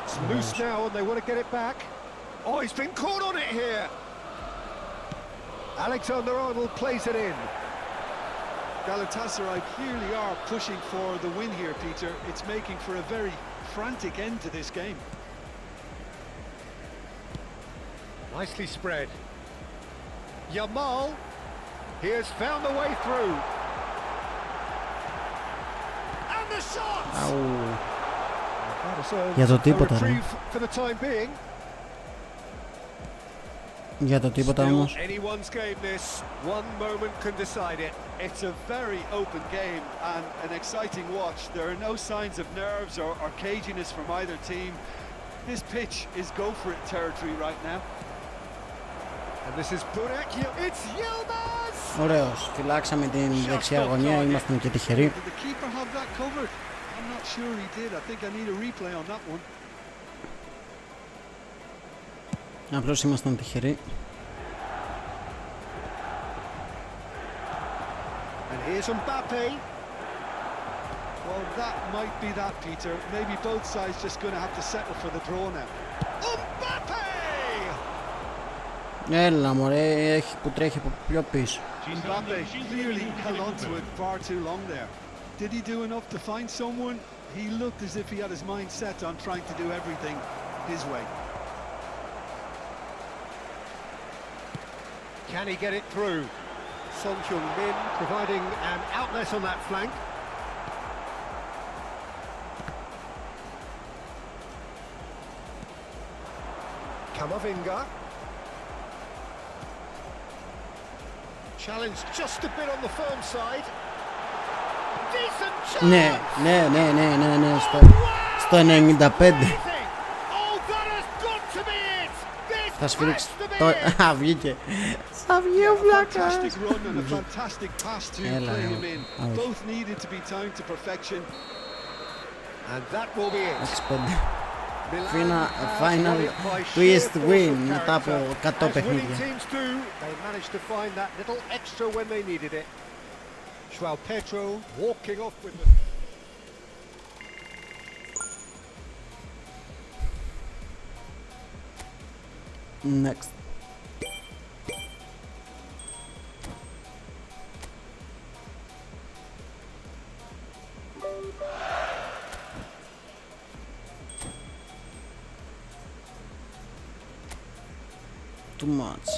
It's loose now and they want to get it back. Oh, he's been caught on it here. Alexander-Arnold plays it in. Galatasaray clearly are pushing for the win here, Peter. It's making for a very frantic end to this game. Nicely spread. Yamal, he has found the way through. And the shot! Για το τίποτα, ρε. For the time being. Για το τίποτα όμως. Anyone's game this. One moment can decide it. It's a very open game and an exciting watch. There are no signs of nerves or caginess from either team. This pitch is go-for-it territory right now. And this is Burak. It's Yilmaz! Ωραίος. Φυλάξαμε την δεξιά γωνία. Ήμασταν και τυχεροί. Did the keeper have that covered? I'm not sure he did. I think I need a replay on that one. Απλώς ήμασταν τυχεροί. Here's Mbappe. Well, that might be that, Peter. Maybe both sides just going to have to settle for the draw now. Mbappe! Έλα μωρέ, έχει που τρέχει από πιο πίσω. Mbappe clearly held on to it far too long there. Did he do enough to find someone? He looked as if he had his mind set on trying to do everything his way. Can he get it through? Son Heung-min providing an outlet on that flank. Kamavinga. Challenge just a bit on the firm side. Decent chance! Ναι, ναι, ναι, ναι, ναι, ναι, στο 95. Oh, that has got to be it! This Θα σφίριξει has to το... be it! Α, βγήκε. Θα βγει ο βλάκας. Fantastic run and a fantastic pass to Έλα, play him in. out. Both needed to be timed to perfection. And that will be it. 6-5. Milan Final won it by twist sheer win force of μετά από character. 100 As winning παιχνίδια. teams do, they managed to find that little extra when they needed it. João Pedro walking off with the... Next. Too much.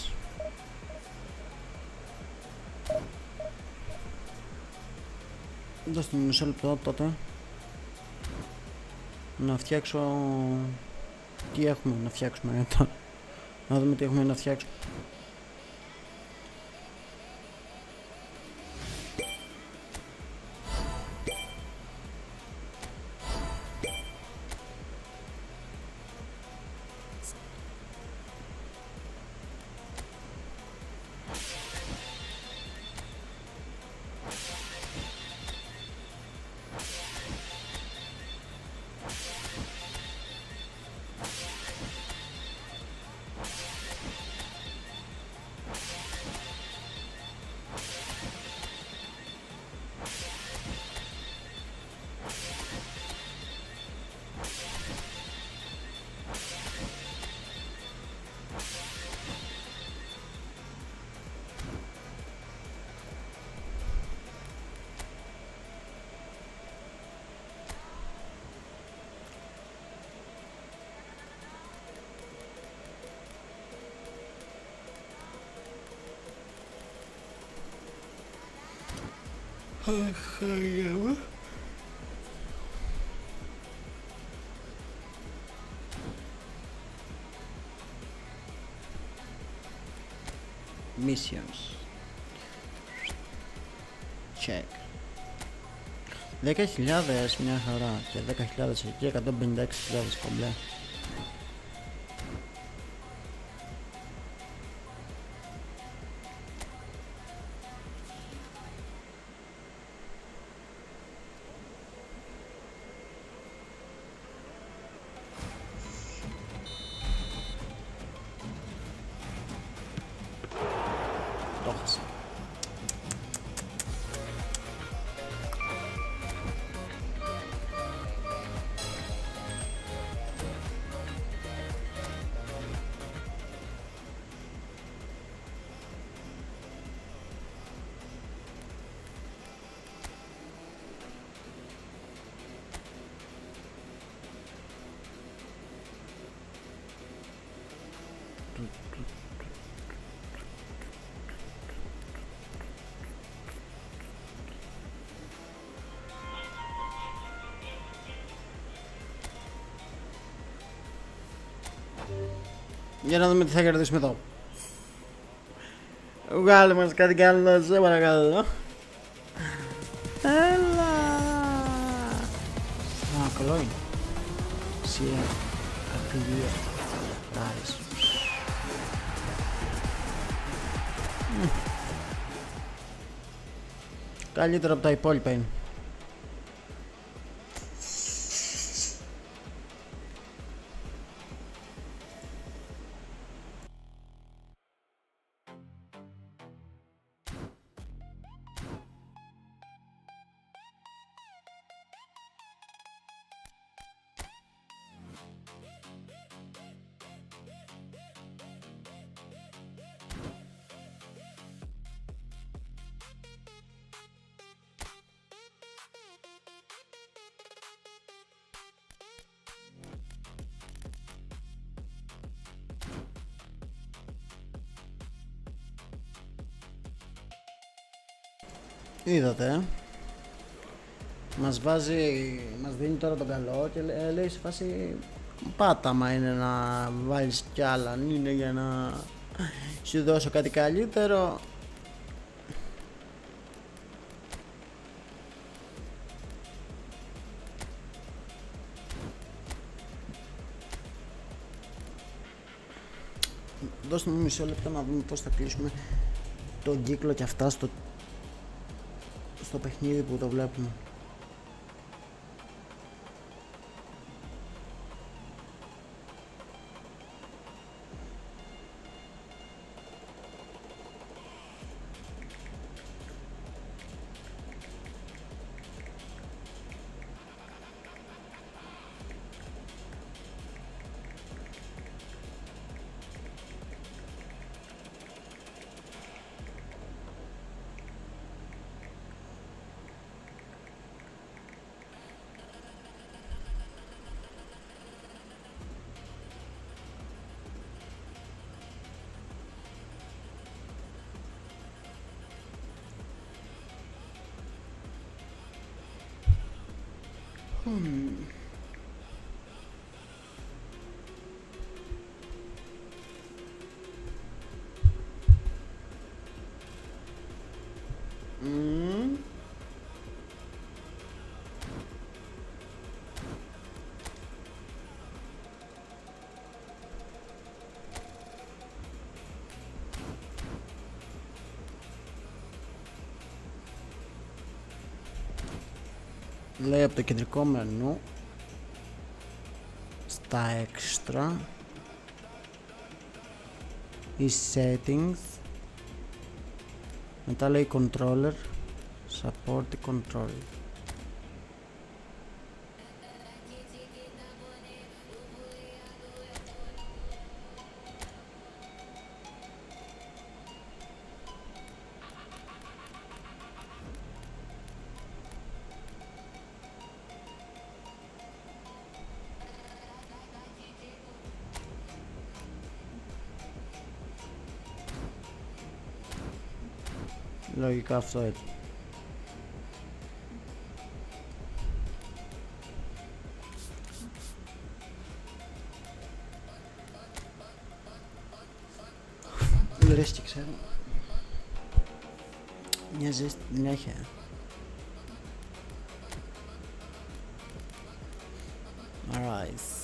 Δώστε μου μισό λεπτό τότε να φτιάξω τι έχουμε να φτιάξουμε τώρα. Να δούμε τι έχουμε να φτιάξουμε. Missions. Check. 10.000 μια χαρά και 10.000 εκεί, 156.000 κομπλέ. Το έχασα. Για να δούμε τι θα κερδίσουμε εδώ. Βγάλε μας κάτι καλό, σε παρακαλώ. Έλα. Α, καλό είναι. Σειρά. Ακριβία. Nice. Καλύτερα από τα υπόλοιπα είναι. Είδατε, μας δίνει τώρα τον καλό και λέει σε φάση πάταμα είναι να βάλεις κι άλλα, αν είναι για να σου δώσω κάτι καλύτερο. Δώστε μου μισό λεπτό να δούμε πώς θα κλείσουμε τον κύκλο και αυτά στο παιχνίδι που το βλέπουμε. Λέει από το κεντρικό μενού στα extra οι settings, μετά λέει controller, support control. Λογικά αυτό έτσι. Λες και ξέρω. Μια ζέστη την έχει. Alright.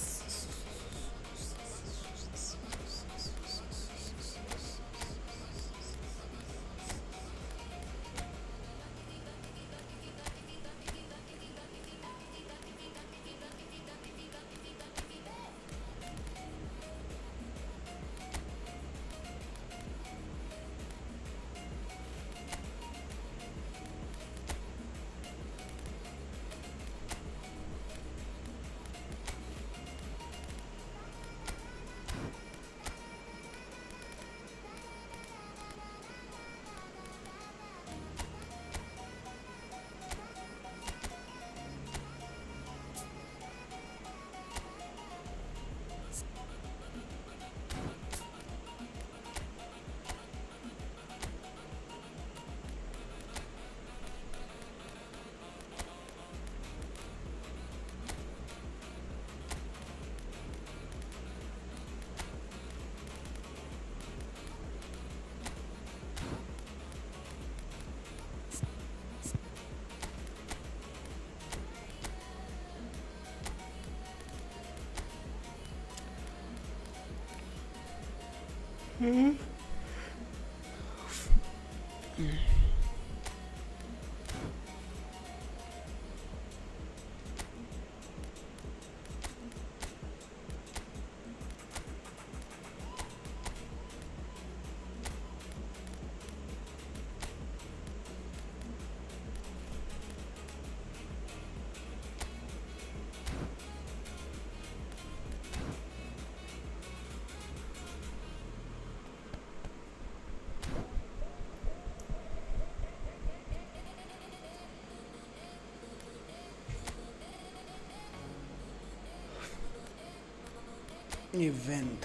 Event.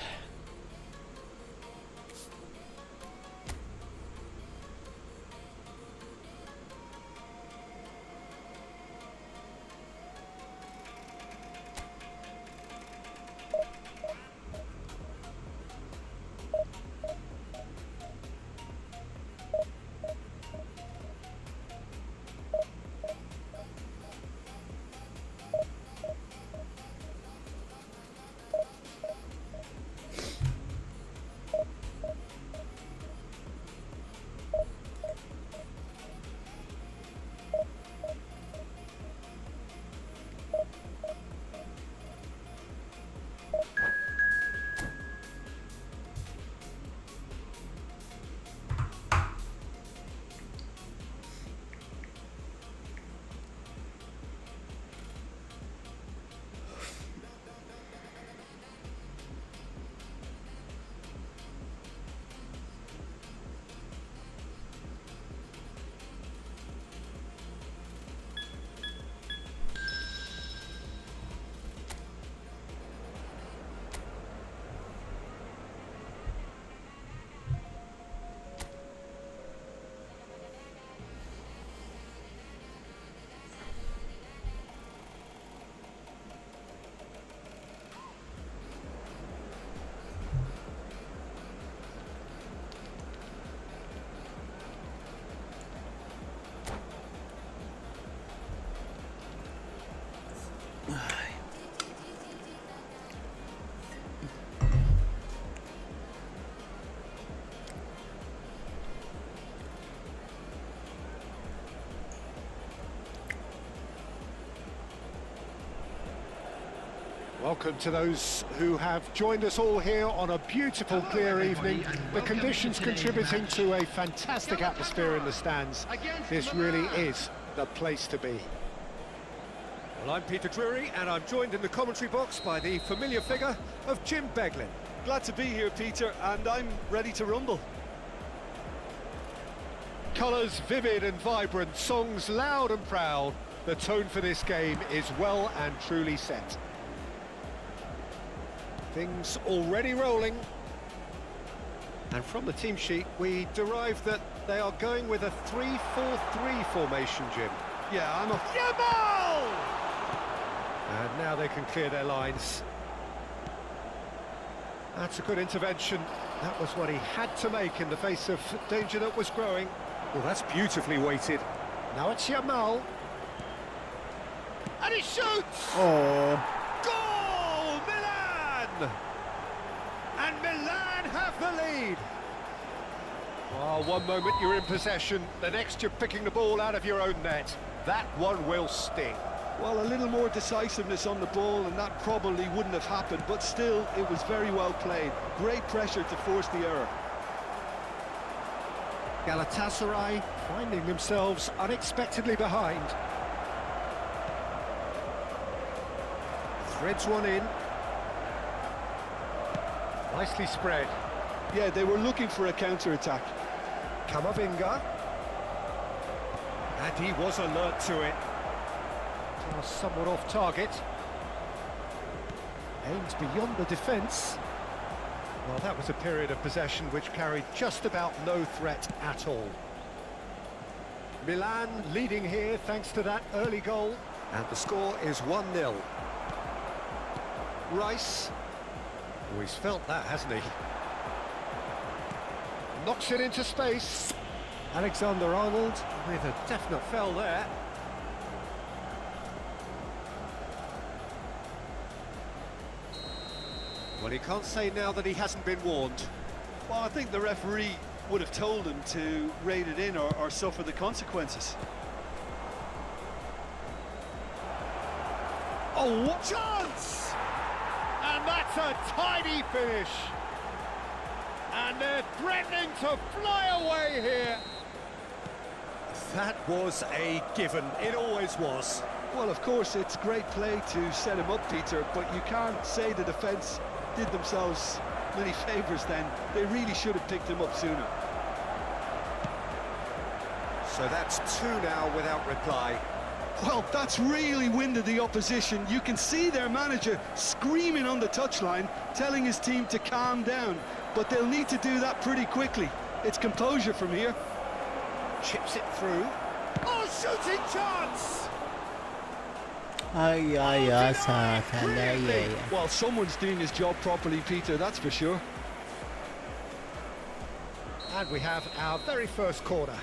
Welcome to those who have joined us all here on a beautiful, clear evening. The conditions contributing to a fantastic atmosphere in the stands. This really is the place to be. Well, I'm Peter Drury, and I'm joined in the commentary box by the familiar figure of Jim Beglin. Glad to be here, Peter, and I'm ready to rumble. Colours vivid and vibrant, songs loud and proud. The tone for this game is well and truly set. Things already rolling. And from the team sheet, we derive that they are going with a 3-4-3 formation, Jim. Yeah, I'm a... Yamal! And now they can clear their lines. That's a good intervention. That was what he had to make in the face of danger that was growing. Well, that's beautifully weighted. Now it's Yamal. And he shoots! Oh. Goal! Milan! And Milan have the lead. Oh, one moment you're in possession, the next you're picking the ball out of your own net. That one will sting. Well, a little more decisiveness on the ball and that probably wouldn't have happened, but still, it was very well played. Great pressure to force the error. Galatasaray finding themselves unexpectedly behind. Threads one in. Nicely spread. Yeah, they were looking for a counter-attack. Camavinga. And he was alert to it. Somewhat off target. Aims beyond the defence. Well, that was a period of possession which carried just about no threat at all. Milan leading here thanks to that early goal. And the score is 1-0. Rice. Oh, he's felt that, hasn't he? Knocks it into space. Alexander-Arnold with a definite foul there. Well, he can't say now that he hasn't been warned. Well, I think the referee would have told him to rein it in or suffer the consequences. Oh, what chance! And that's a tidy finish. And they're threatening to fly away here. That was a given. It always was. Well, of course, it's great play to set him up, Peter, but you can't say the defence did themselves many favours then. They really should have picked him up sooner. So that's 2 now without reply. Well, that's really winded the opposition. You can see their manager screaming on the touchline, telling his team to calm down. But they'll need to do that pretty quickly. It's composure from here. Chips it through. Oh, shooting chance! Well, someone's doing his job properly, Peter, that's for sure. And we have our very first corner.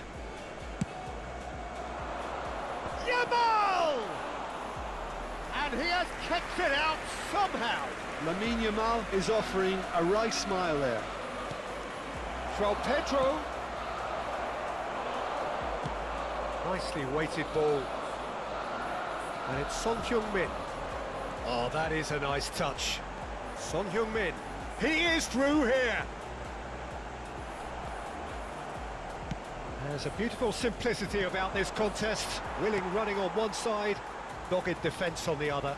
Yamal! And he has kicked it out somehow. Lamine Yamal is offering a right smile there. From Pedro. Nicely weighted ball. And it's Son Heung-min. Oh, that is a nice touch. Son Heung-min. He is through here. There's a beautiful simplicity about this contest. Willing running on one side, dogged defence on the other.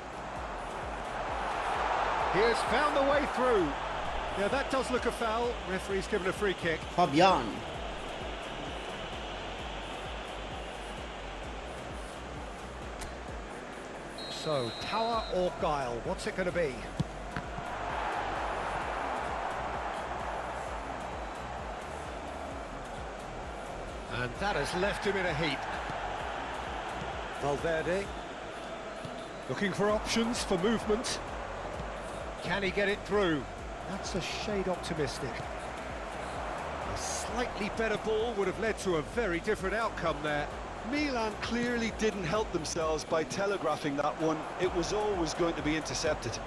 He has found the way through. Yeah, that does look a foul. Referee's given a free kick. Fabian. So, power or guile, what's it going to be? And that has left him in a heap. Valverde. Looking for options for movement. Can he get it through? That's a shade optimistic. A slightly better ball would have led to a very different outcome there. Milan clearly didn't help themselves by telegraphing that one. It was always going to be intercepted.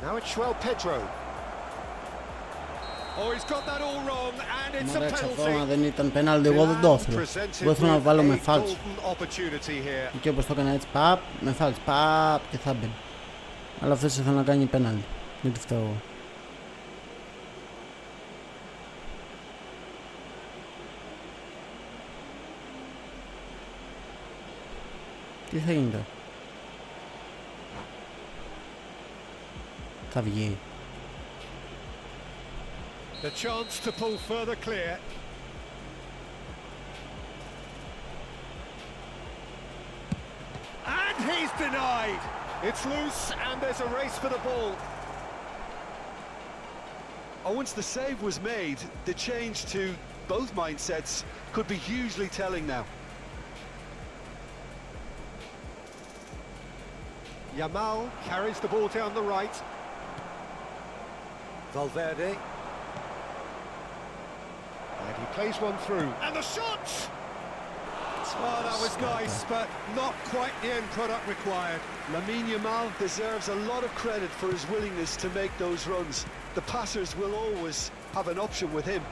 Now it's João Pedro. Μωρέξα ακόμα, δεν ήταν πέναλτι, εγώ δεν το ήθελα. Εγώ ήθελα να βάλω με φάλτς. Και όπως το έκανα έτσι, παπ, με φάλτς, παπ και θα μπαινε. Αλλά αυτός ήθελα να κάνει πέναλτι. Δεν του φταίω εγώ. Τι θα γίνει τώρα? Θα βγει. The chance to pull further clear. And he's denied. It's loose and there's a race for the ball. Oh, once the save was made, the change to both mindsets could be hugely telling now. Yamal carries the ball down the right. Valverde. And he plays one through. And the shot! Oh, that was nice, but not quite the end product required. Lamine Yamal deserves a lot of credit for his willingness to make those runs. The passers will always have an option with him.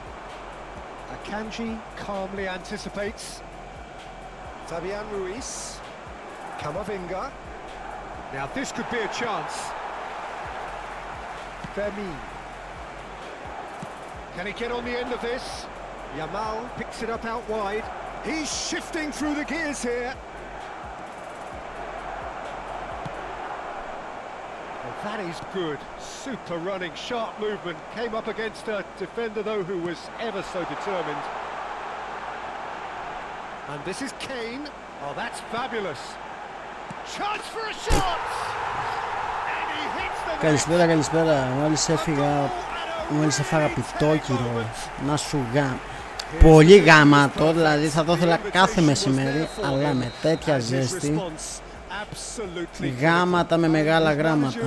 Akanji calmly anticipates. Fabian Ruiz. Camavinga. Now this could be a chance. Fermin. Can he get on the end of this? Yamal picks it up out wide. He's shifting through the gears here. Well, that is good. Super running, sharp movement. Came up against a defender, though, who was ever so determined. And this is Kane. Oh, that's fabulous. Chance for a shot! And he hits the net. Καλησπέρα, καλησπέρα. Μόλις έφαγα πιτόκυρο. Να σου γάμ. Πολύ γάματο, δηλαδή θα το ήθελα κάθε μεσημέρι, αλλά με τέτοια ζέστη. Γάματα με μεγάλα γράμματα.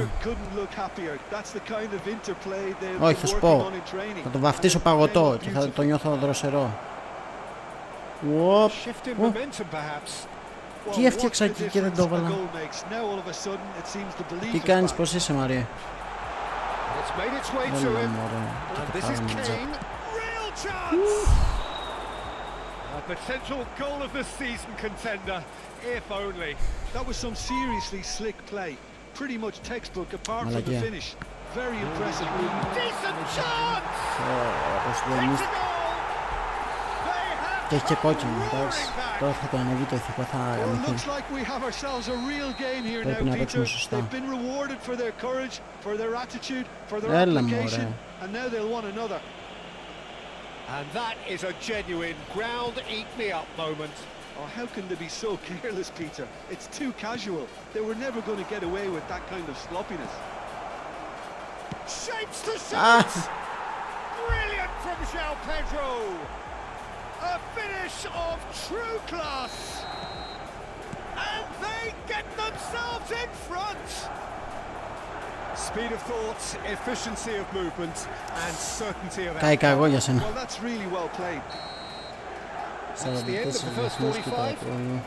Όχι, θα σου πω. Θα το βαφτίσω παγωτό και θα το νιώθω δροσερό. Τι έφτιαξα εκεί και δεν το έβαλα. Τι κάνεις, πώς είσαι, Μαρία? Έλα, μωρέ. Και το πάραμε τζακ. A potential goal of the season contender, if only. That was some seriously slick play. Pretty much textbook apart from the finish. Very impressive. Decent chance! Και έχει και κόκκινο, εντάξει. Τώρα θα το ανεβεί το ηθικό, θα γαμηθεί. Πρέπει να παίξουμε σωστά. Έλα, μωρέ. And that is a genuine ground eat me up moment. Oh, how can they be so careless, Peter? It's too casual. They were never going to get away with that kind of sloppiness. Shapes the shot! Brilliant from João Pedro! A finish of true class! And they get themselves in front! Speed of thought, efficiency of movement, and certainty of outcome. Well, that's really well played. That's the end of the first 45.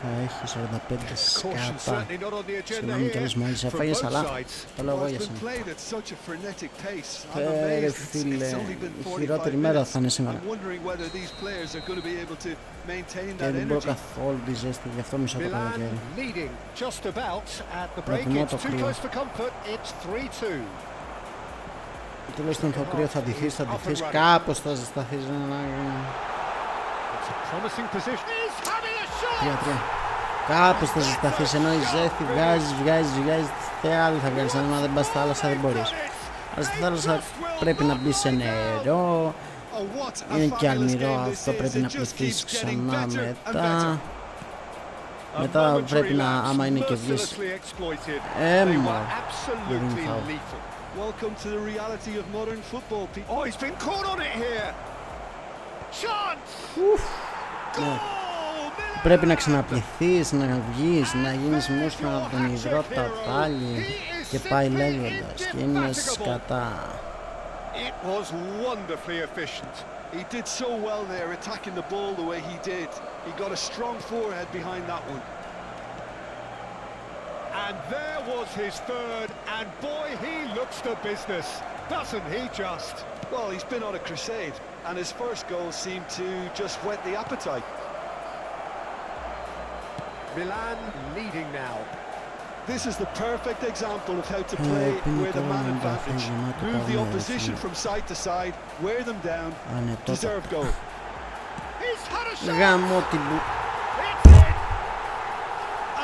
Θα έχει 45 σκάτα. Συγγνώμη κιόλας μόλις έφαγες, αλλά το λέω εγώ για σένα. Ρε φίλε, η χειρότερη μέρα θα είναι σήμερα. Και δεν μπορώ καθόλου τη ζέστη, γι' αυτό μισώ το καλοκαίρι. Προτιμώ το κρύο. Τουλάχιστον το κρύο θα ντυθείς, κάπως θα ζεσταθείς. 3-3. Κάπως θα ζεσταθείς, ενώ η ζέστη βγάζεις, τι άλλο θα βγάλεις, αν δεν πας στη θάλασσα δεν μπορείς. Αλλά στη θάλασσα πρέπει να μπεις σε νερό, είναι και αλμυρό, αυτό πρέπει να πληθείς ξανά μετά. Μετά πρέπει να, άμα είναι και βγεις, έμα, δεν είναι φάουλ. Welcome to the reality of modern football. Oh, he's been caught on it here. Chance! Ναι. Πρέπει να ξαναπληθείς, να βγεις, να γίνεις μουσχα από τον υδρότα πάλι και πάει λέγοντας και είναι σκατά. It was wonderfully efficient. He did so well there, attacking the ball the way he did. He got a strong forehead behind that one. And there was his third, and boy, he looks the business, doesn't he just? Well, he's been on a crusade, and his first goal seemed to just whet the appetite. Milan leading now. This is the perfect example of how to play with a man advantage. Move the opposition from side to side, wear them down, deserve goal. He's had a shot. Γαμώ την που... It's in.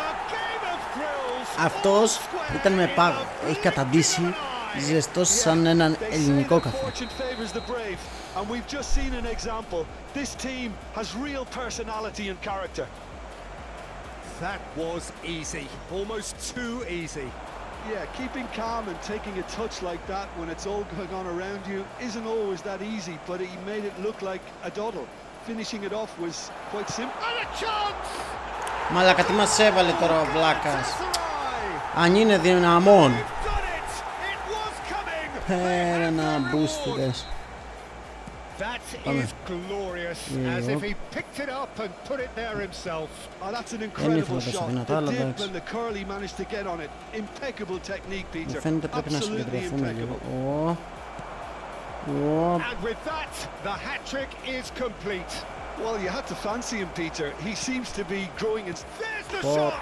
A game of thrills. Αυτός ήταν με πάγο. Έχει καταντήσει ζεστός σαν έναν ελληνικό καφέ. And we've just seen an example. This team has real personality and character. That was easy, almost too easy. Yeah, keeping calm and taking a touch like that when it's all going on around you isn't always that easy, but he made it look like a doddle. Finishing it off was quite simple. And a chance! Μαλάκα, τι μας έβαλε τώρα ο Βλάκας. Αν είναι δυναμών. Φέρε ένα boost δες. That is glorious, as if he picked it up and put it there himself. Oh, that's an incredible shot. The dip and the curl he managed to get on it. Impeccable technique, Peter. Absolutely impeccable. And with that, the hat-trick is complete. Well, you had to fancy him, Peter. He seems to be growing in... There's the shot!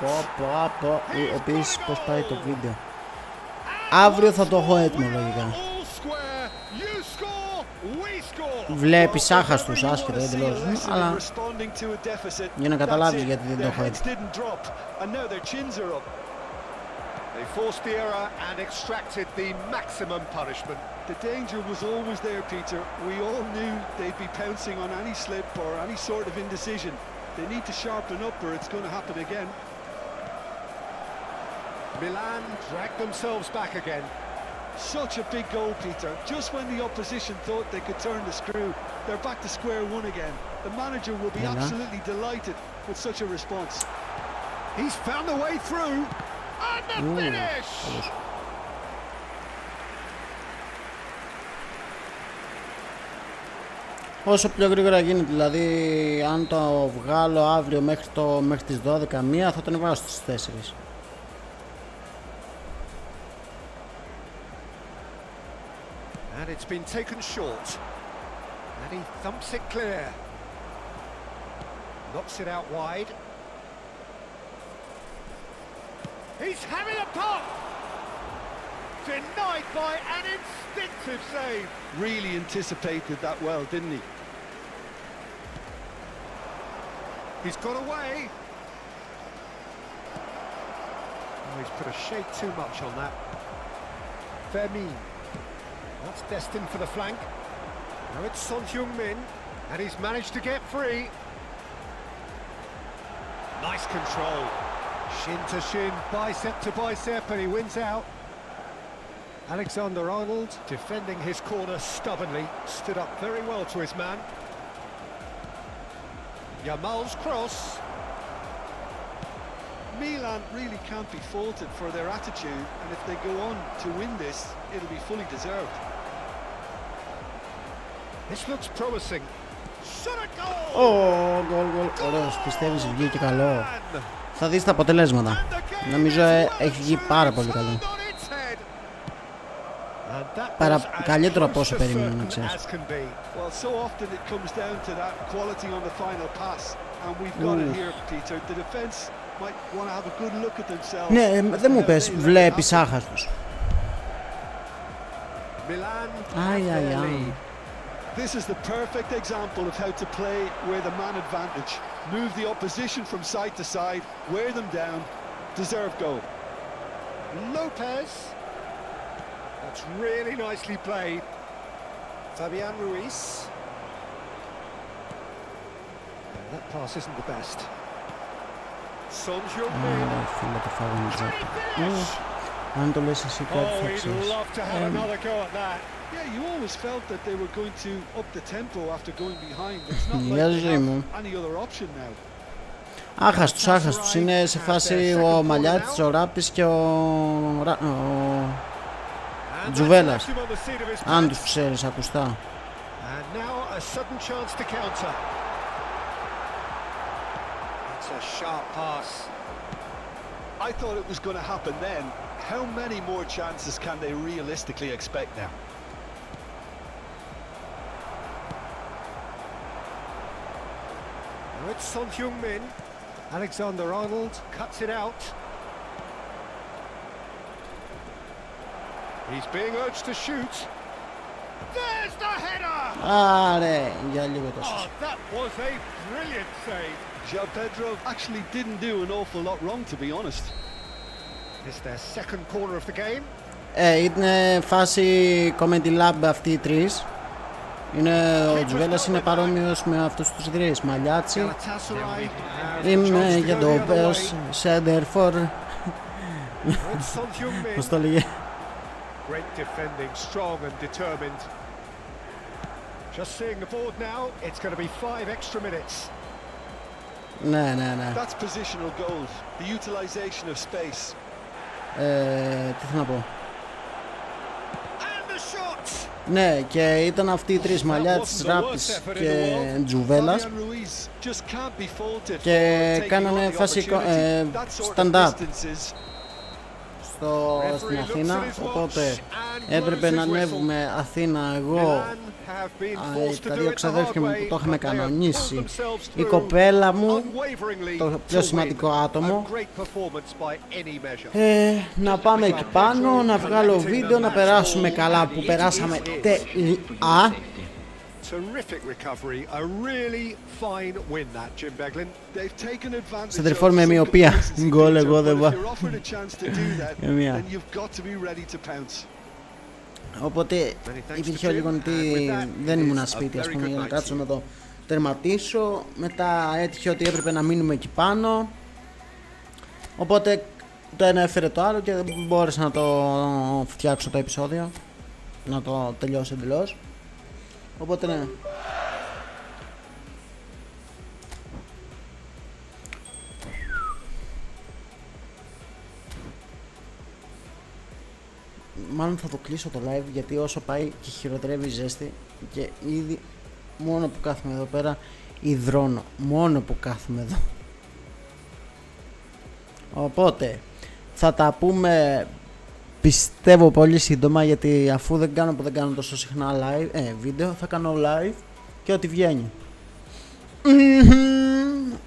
Επίσης, πώς πάει το βίντεο. Αύριο θα το έχω έτοιμο, λογικά. Βλέπεις άχαστους, άσχετα, δεν τελειώσουν, αλλά για να καταλάβεις γιατί δεν το έχω έτοιμο. They forced the error and extracted the maximum punishment. The danger was always there, Peter. We all knew they'd be pouncing on any slip or any sort of indecision. They need to sharpen up or it's going to happen again. Milan dragged themselves back again. Such a big goal, Peter. Just when the opposition thought they could turn the screw, they're back to square one again. The manager will be absolutely delighted with such a response. He's found the way through. And the finish! Όσο πιο γρήγορα γίνεται, δηλαδή αν το βγάλω αύριο μέχρι τις 12:00 θα τον βάλω στις 4. And it's been taken short. And he thumps it clear. Knocks it out wide. He's having a pop! Denied by an instinctive save. Really anticipated that well, didn't he? He's got away. Oh, he's put a shade too much on that. Vermin. That's destined for the flank. Now it's Son Heung-min, and he's managed to get free. Nice control. Shin to shin, bicep to bicep, and he wins out. Alexander-Arnold, defending his corner stubbornly, stood up very well to his man. Yamal's cross. Milan really can't be faulted for their attitude, and if they go on to win this, it'll be fully deserved. This looks promising. Shot a goal! Γκολ. Ωραίος, πιστεύεις βγήκε καλό. Θα δεις τα αποτελέσματα. Νομίζω έχει βγει πάρα πολύ καλό. Καλύτερο από όσο περίμενα, να ξέρεις. Ναι, δεν μου πες, βλέπεις άχαστος. Αι. This is the perfect example of how to play with a man advantage. Move the opposition from side to side, wear them down, deserve goal. Lopez. That's really nicely played. Fabian Ruiz. That pass isn't the best. Son Heung-min. Φίλε, το φάγανε τζάπη. Αν το λες εσύ κάτι θα ξέρεις. We'd love to have another go at that. Yeah, you always felt that they were going to up the tempo after going behind. It's not like they have any other option now. Άχαστος. Είναι σε φάση ο Μαλιάτης, ο Ράπης και ο Τζουβέλας. Αν τους ξέρεις ακουστά. And now a sudden chance to counter. It's a sharp pass. I thought it was going to happen then. How many more chances can they realistically expect now? It's Son Heung-min. Alexander-Arnold cuts it out. He's being urged to shoot. There's the header! Άρε, για λίγο τόσο. Oh, that was a brilliant save. João Pedro actually didn't do an awful lot wrong, to be honest. It's their second corner of the game. Είναι φάση comedy lab αυτοί οι τρεις. Ο Τζουβέλλας είναι παρόμοιος με αυτούς τους τρεις. Μαλιάτσι. Είμαι για το Όποιος, Σέντερφορ. Πώς το λέγε. Great defending, strong and determined. Just seeing the board now, it's going to be 5 extra minutes. Ναι. That's positional goals, the utilization of space. Τι θέλω να πω. And the shot! Ναι, και ήταν αυτοί οι τρεις, Μαλιάτης, Ράπης και Τζουβέλλας, και κάνανε φάση stand-up στην Αθήνα, οπότε έπρεπε να ανέβουμε Αθήνα εγώ, τα δύο ξαδέρφια μου που το είχαμε κανονίσει, η κοπέλα μου, το πιο σημαντικό άτομο, να πάμε εκεί πάνω, να βγάλω βίντεο, να περάσουμε καλά, που περάσαμε τέλεια. Σεντερφόρ με μοιοπία. Γκολ, εγώ δεν βάζω. Οπότε υπήρχε λίγο ότι δεν ήμουν σπίτι, ας πούμε, για να κάτσω να το τερματίσω. Μετά έτυχε ότι έπρεπε να μείνουμε εκεί πάνω. Οπότε το ένα έφερε το άλλο και δεν μπόρεσα να το φτιάξω το επεισόδιο, να το τελειώσω εντελώς. Οπότε ναι. Μάλλον θα το κλείσω το live, γιατί όσο πάει και χειροτερεύει η ζέστη και ήδη μόνο που κάθομαι εδώ πέρα υδρώνω. Μόνο που κάθομαι εδώ. Οπότε θα τα πούμε, πιστεύω, πολύ σύντομα, γιατί αφού δεν κάνω τόσο συχνά live, βίντεο, θα κάνω live και ό,τι βγαίνει.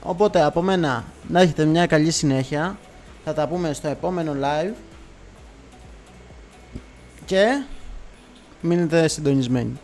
Οπότε από μένα να έχετε μια καλή συνέχεια. Θα τα πούμε στο επόμενο live και μείνετε συντονισμένοι.